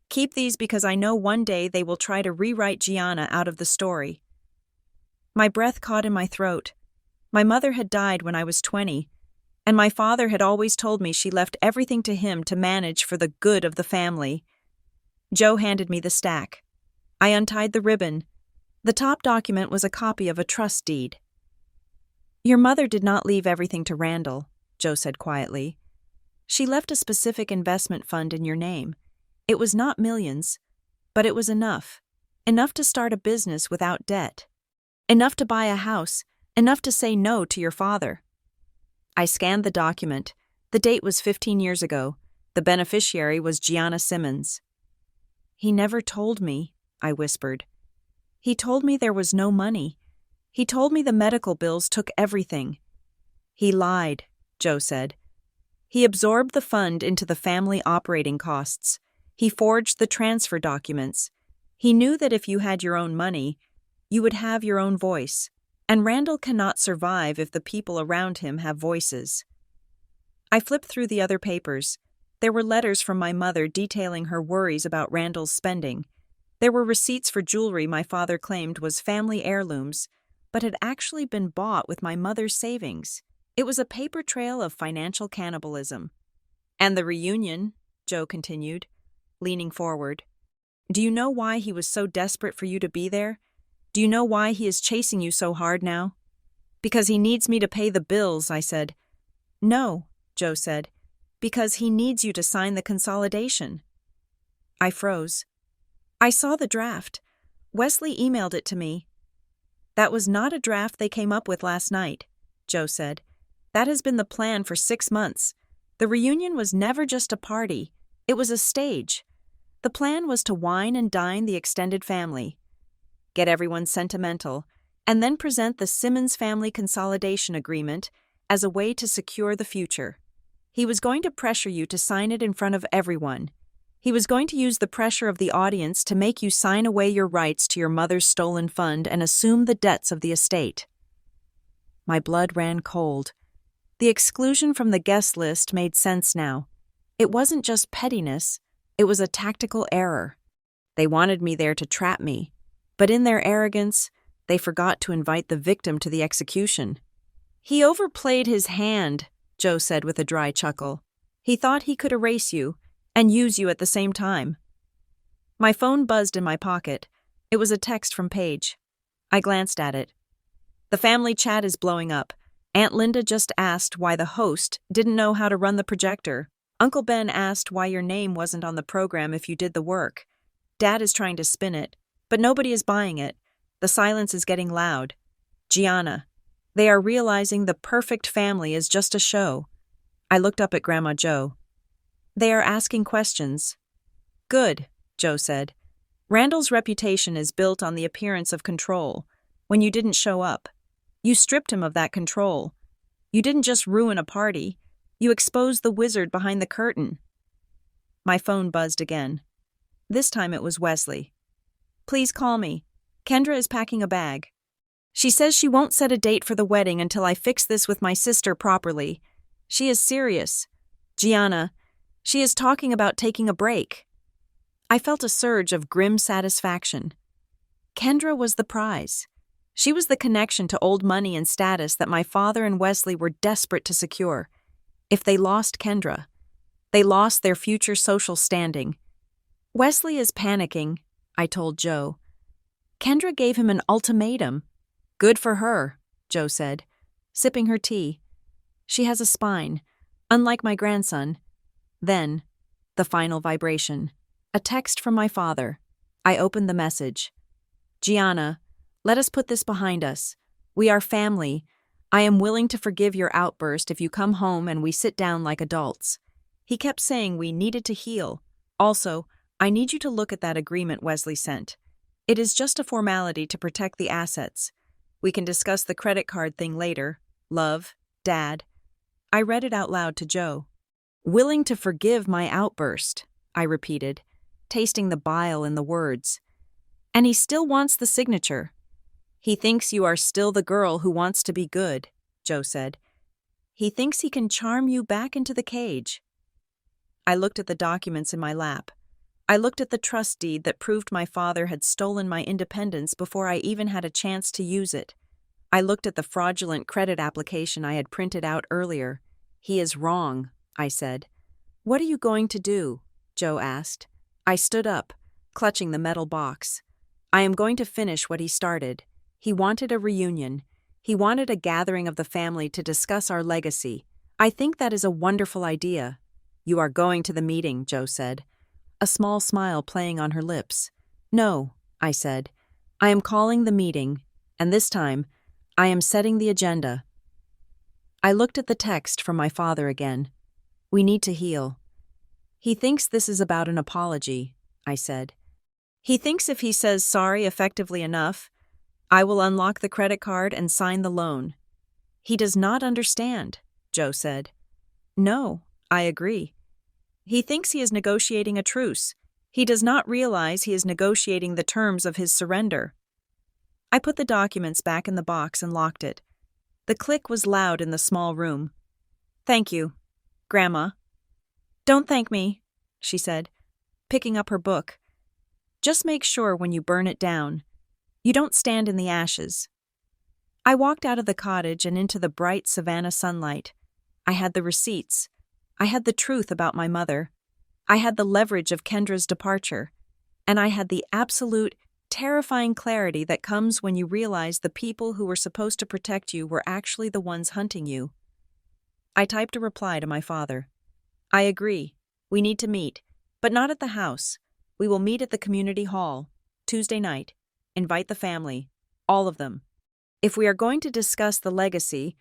A: keep these because I know one day they will try to rewrite Gianna out of the story." My breath caught in my throat. My mother had died when I was 20, and my father had always told me she left everything to him to manage for the good of the family. Jo handed me the stack. I untied the ribbon. The top document was a copy of a trust deed. "Your mother did not leave everything to Randall," Jo said quietly. "She left a specific investment fund in your name. It was not millions, but it was enough. Enough to start a business without debt. Enough to buy a house. Enough to say no to your father." I scanned the document. The date was 15 years ago. The beneficiary was Gianna Simmons. "He never told me," I whispered. "He told me there was no money. He told me the medical bills took everything." "He lied," Jo said. "He absorbed the fund into the family operating costs. He forged the transfer documents. He knew that if you had your own money, you would have your own voice, and Randall cannot survive if the people around him have voices." I flipped through the other papers. There were letters from my mother detailing her worries about Randall's spending. There were receipts for jewelry my father claimed was family heirlooms, but had actually been bought with my mother's savings. It was a paper trail of financial cannibalism. "And the reunion," Jo continued, leaning forward. "Do you know why he was so desperate for you to be there? Do you know why he is chasing you so hard now?" "Because he needs me to pay the bills," I said. "No," Jo said, "because he needs you to sign the consolidation." I froze. "I saw the draft. Wesley emailed it to me." "That was not a draft they came up with last night," Jo said. "That has been the plan for 6 months. The reunion was never just a party. It was a stage. The plan was to wine and dine the extended family, get everyone sentimental, and then present the Simmons family consolidation agreement as a way to secure the future. He was going to pressure you to sign it in front of everyone. He was going to use the pressure of the audience to make you sign away your rights to your mother's stolen fund and assume the debts of the estate. My blood ran cold. The exclusion from the guest list made sense now. It wasn't just pettiness, it was a tactical error. They wanted me there to trap me, but in their arrogance, they forgot to invite the victim to the execution. He overplayed his hand, Joe said with a dry chuckle. He thought he could erase you and use you at the same time. My phone buzzed in my pocket. It was a text from Paige. I glanced at it. The family chat is blowing up. Aunt Linda just asked why the host didn't know how to run the projector. Uncle Ben asked why your name wasn't on the program if you did the work. Dad is trying to spin it, but nobody is buying it. The silence is getting loud. Gianna. They are realizing the perfect family is just a show. I looked up at Grandma Joe. They are asking questions. Good, Joe said. Randall's reputation is built on the appearance of control. When you didn't show up, you stripped him of that control. You didn't just ruin a party. You exposed the wizard behind the curtain. My phone buzzed again. This time it was Wesley. Please call me. Kendra is packing a bag. She says she won't set a date for the wedding until I fix this with my sister properly. She is serious. Gianna, she is talking about taking a break. I felt a surge of grim satisfaction. Kendra was the prize. She was the connection to old money and status that my father and Wesley were desperate to secure. If they lost Kendra, they lost their future social standing. Wesley is panicking, I told Joe. Kendra gave him an ultimatum. Good for her, Joe said, sipping her tea. She has a spine, unlike my grandson. Then, the final vibration. A text from my father. I opened the message. Gianna, let us put this behind us. We are family. I am willing to forgive your outburst if you come home and we sit down like adults. He kept saying we needed to heal. Also, I need you to look at that agreement Wesley sent. It is just a formality to protect the assets. We can discuss the credit card thing later. Love, Dad. I read it out loud to Joe. Willing to forgive my outburst, I repeated, tasting the bile in the words. And he still wants the signature. He thinks you are still the girl who wants to be good, Joe said. He thinks he can charm you back into the cage. I looked at the documents in my lap. I looked at the trust deed that proved my father had stolen my independence before I even had a chance to use it. I looked at the fraudulent credit application I had printed out earlier. He is wrong, I said. What are you going to do? Joe asked. I stood up, clutching the metal box. I am going to finish what he started. He wanted a reunion. He wanted a gathering of the family to discuss our legacy. I think that is a wonderful idea. You are going to the meeting, Joe said, a small smile playing on her lips. No, I said. I am calling the meeting, and this time, I am setting the agenda. I looked at the text from my father again. We need to heal. He thinks this is about an apology, I said. He thinks if he says sorry effectively enough, I will unlock the credit card and sign the loan. He does not understand, Joe said. No, I agree. He thinks he is negotiating a truce. He does not realize he is negotiating the terms of his surrender. I put the documents back in the box and locked it. The click was loud in the small room. Thank you, Grandma. Don't thank me, she said, picking up her book. Just make sure when you burn it down, you don't stand in the ashes. I walked out of the cottage and into the bright Savannah sunlight. I had the receipts. I had the truth about my mother. I had the leverage of Kendra's departure. And I had the absolute, terrifying clarity that comes when you realize the people who were supposed to protect you were actually the ones hunting you. I typed a reply to my father. I agree. We need to meet, but not at the house. We will meet at the community hall, Tuesday night. Invite the family, all of them. If we are going to discuss the legacy,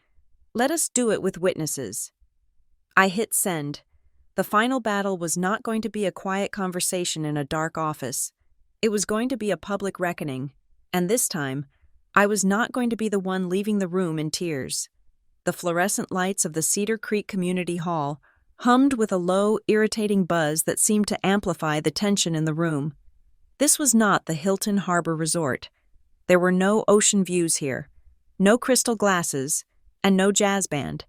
A: let us do it with witnesses. I hit send. The final battle was not going to be a quiet conversation in a dark office. It was going to be a public reckoning, and this time, I was not going to be the one leaving the room in tears. The fluorescent lights of the Cedar Creek Community Hall hummed with a low, irritating buzz that seemed to amplify the tension in the room. This was not the Hilton Harbor Resort. There were no ocean views here, no crystal glasses, and no jazz band.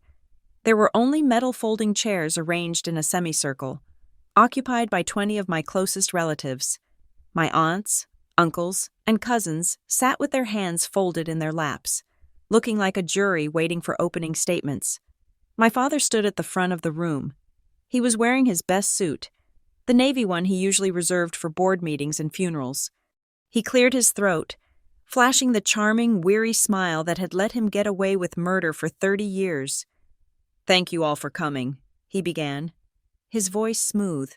A: There were only metal folding chairs arranged in a semicircle, occupied by 20 of my closest relatives. My aunts, uncles, and cousins sat with their hands folded in their laps, looking like a jury waiting for opening statements. My father stood at the front of the room. He was wearing his best suit, the navy one he usually reserved for board meetings and funerals. He cleared his throat, flashing the charming, weary smile that had let him get away with murder for 30 years. "Thank you all for coming," he began, his voice smooth.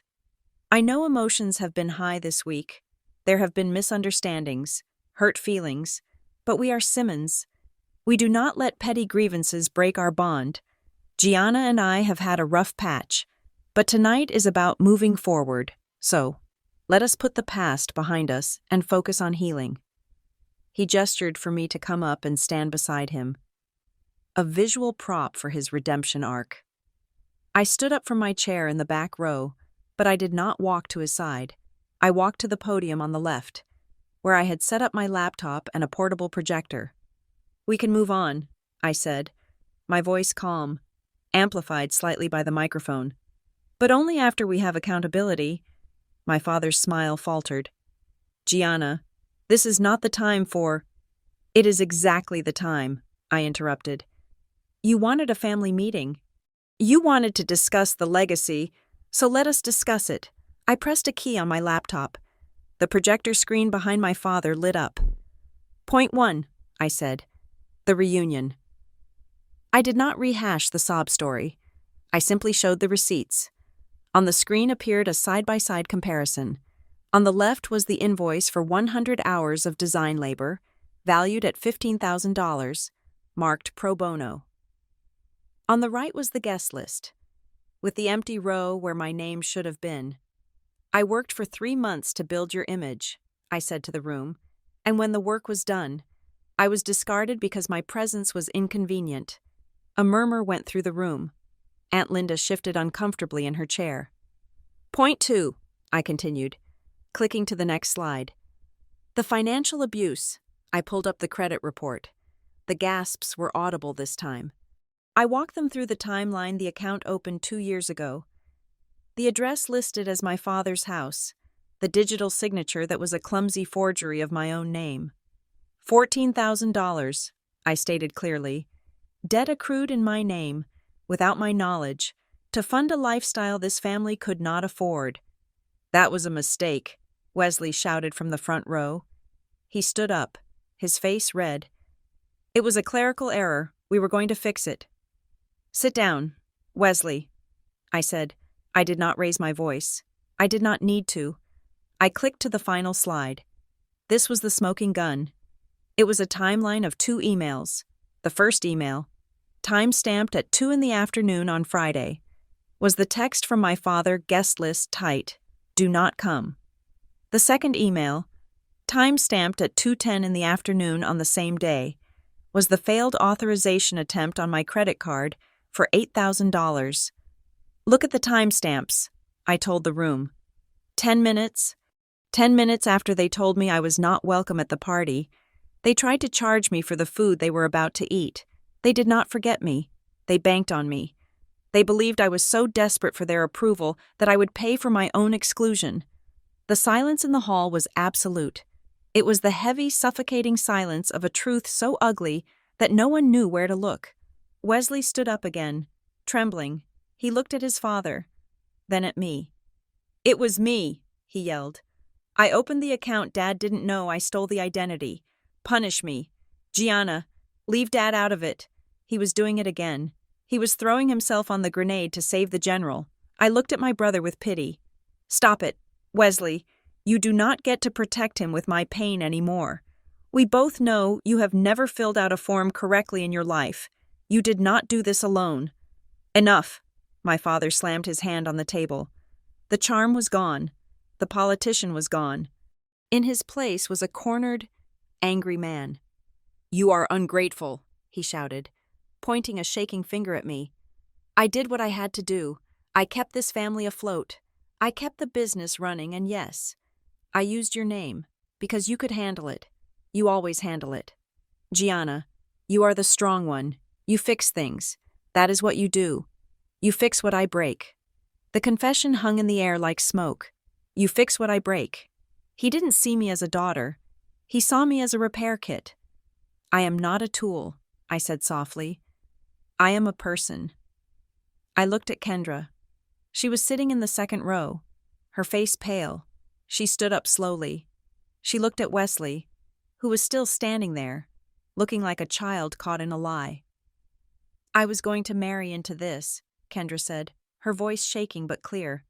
A: "I know emotions have been high this week. There have been misunderstandings, hurt feelings, but we are Simmons. We do not let petty grievances break our bond. Gianna and I have had a rough patch, but tonight is about moving forward, so let us put the past behind us and focus on healing." He gestured for me to come up and stand beside him, a visual prop for his redemption arc. I stood up from my chair in the back row, but I did not walk to his side. I walked to the podium on the left, where I had set up my laptop and a portable projector. "We can move on," I said, my voice calm, amplified slightly by the microphone. "But only after we have accountability." My father's smile faltered. "Gianna, this is not the time for—" "It is exactly the time," I interrupted. "You wanted a family meeting. You wanted to discuss the legacy, so let us discuss it." I pressed a key on my laptop. The projector screen behind my father lit up. "Point 1, I said. "The reunion." I did not rehash the sob story. I simply showed the receipts. On the screen appeared a side-by-side comparison. On the left was the invoice for 100 hours of design labor, valued at $15,000, marked pro bono. On the right was the guest list, with the empty row where my name should have been. "I worked for 3 months to build your image," I said to the room, "and when the work was done, I was discarded because my presence was inconvenient." A murmur went through the room. Aunt Linda shifted uncomfortably in her chair. "Point 2, I continued, clicking to the next slide. "The financial abuse." I pulled up the credit report. The gasps were audible this time. I walked them through the timeline the account opened 2 years ago. The address listed as my father's house, the digital signature that was a clumsy forgery of my own name. $14,000, I stated clearly. Debt accrued in my name, without my knowledge, to fund a lifestyle this family could not afford. "That was a mistake," Wesley shouted from the front row. He stood up, his face red. "It was a clerical error. We were going to fix it." "Sit down, Wesley," I said. I did not raise my voice. I did not need to. I clicked to the final slide. This was the smoking gun. It was a timeline of 2 emails. The first email, time-stamped at 2 p.m. on Friday, was the text from my father, guest list tight, "Do not come." The second email, time-stamped at 2:10 p.m. on the same day, was the failed authorization attempt on my credit card for $8,000. "Look at the timestamps," I told the room. 10 minutes. 10 minutes after they told me I was not welcome at the party, they tried to charge me for the food they were about to eat. They did not forget me. They banked on me. They believed I was so desperate for their approval that I would pay for my own exclusion. The silence in the hall was absolute. It was the heavy, suffocating silence of a truth so ugly that no one knew where to look. Wesley stood up again, trembling. He looked at his father, then at me. "It was me," he yelled. "I opened the account Dad didn't know I stole the identity. Punish me. Gianna, leave Dad out of it." He was doing it again. He was throwing himself on the grenade to save the general. I looked at my brother with pity. "Stop it, Wesley. You do not get to protect him with my pain anymore. We both know you have never filled out a form correctly in your life. You did not do this alone." "Enough." My father slammed his hand on the table. The charm was gone. The politician was gone. In his place was a cornered, angry man. "You are ungrateful," he shouted, pointing a shaking finger at me. "I did what I had to do. I kept this family afloat. I kept the business running, and yes, I used your name, because you could handle it. You always handle it. Gianna, you are the strong one. You fix things. That is what you do. You fix what I break." The confession hung in the air like smoke. You fix what I break. He didn't see me as a daughter. He saw me as a repair kit. "I am not a tool," I said softly. "I am a person." I looked at Kendra. She was sitting in the second row, her face pale. She stood up slowly. She looked at Wesley, who was still standing there, looking like a child caught in a lie. "I was going to marry into this," Kendra said, her voice shaking but clear.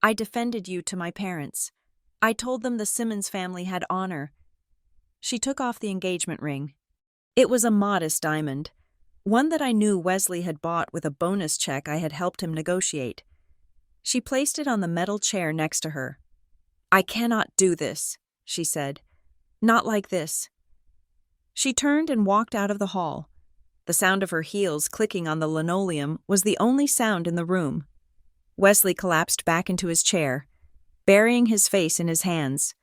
A: "I defended you to my parents. I told them the Simmons family had honor." She took off the engagement ring. It was a modest diamond, one that I knew Wesley had bought with a bonus check I had helped him negotiate. She placed it on the metal chair next to her. "I cannot do this," she said. "Not like this." She turned and walked out of the hall. The sound of her heels clicking on the linoleum was the only sound in the room. Wesley collapsed back into his chair, burying his face in his hands.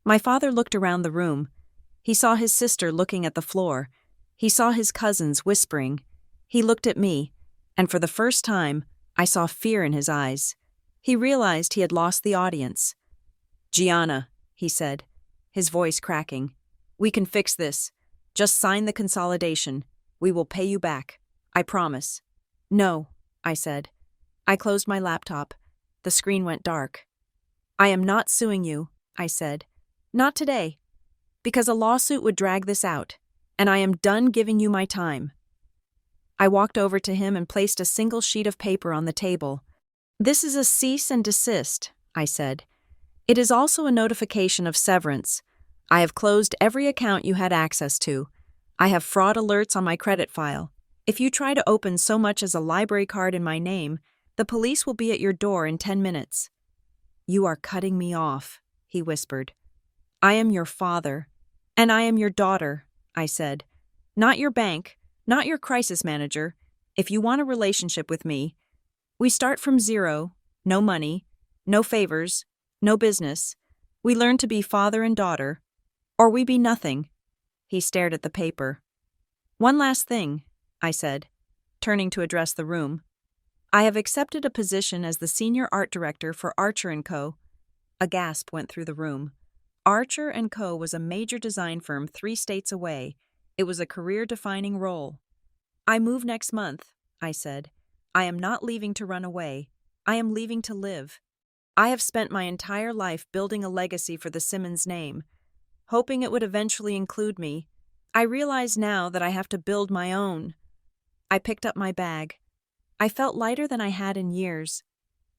A: My father looked around the room. He saw his sister looking at the floor. He saw his cousins whispering. He looked at me, and for the first time, I saw fear in his eyes. He realized he had lost the audience. "Gianna," he said, his voice cracking, "we can fix this. Just sign the consolidation. We will pay you back. I promise." "No," I said. I closed my laptop. The screen went dark. "I am not suing you," I said. "Not today. Because a lawsuit would drag this out, and I am done giving you my time." I walked over to him and placed a single sheet of paper on the table. "This is a cease and desist," I said. "It is also a notification of severance. I have closed every account you had access to. I have fraud alerts on my credit file. If you try to open so much as a library card in my name, the police will be at your door in 10 minutes. "You are cutting me off," he whispered. "I am your father, and I am your daughter," I said. "Not your bank, not your crisis manager. If you want a relationship with me, we start from zero, no money, no favors, no business. We learn to be father and daughter, or we be nothing." He stared at the paper. "One last thing," I said, turning to address the room. "I have accepted a position as the senior art director for Archer & Co." A gasp went through the room. Archer & Co. was a major design firm 3 states away. It was a career-defining role. "I move next month," I said. "I am not leaving to run away. I am leaving to live. I have spent my entire life building a legacy for the Simmons name, hoping it would eventually include me. I realize now that I have to build my own." I picked up my bag. I felt lighter than I had in years.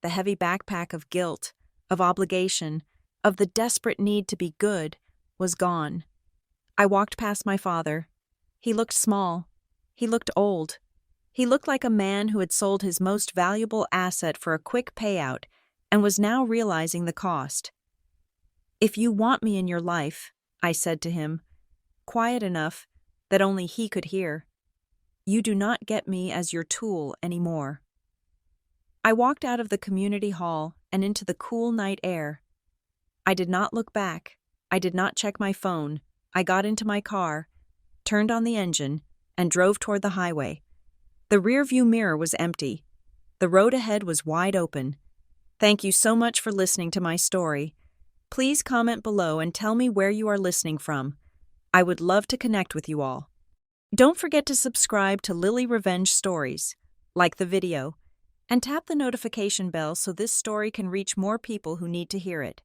A: The heavy backpack of guilt, of obligation, of the desperate need to be good, was gone. I walked past my father. He looked small. He looked old. He looked like a man who had sold his most valuable asset for a quick payout and was now realizing the cost. "If you want me in your life," I said to him, quiet enough that only he could hear, "you do not get me as your tool anymore." I walked out of the community hall and into the cool night air. I did not look back. I did not check my phone. I got into my car, turned on the engine, and drove toward the highway. The rearview mirror was empty. The road ahead was wide open. Thank you so much for listening to my story. Please comment below and tell me where you are listening from. I would love to connect with you all. Don't forget to subscribe to Lily Revenge Stories, like the video, and tap the notification bell so this story can reach more people who need to hear it.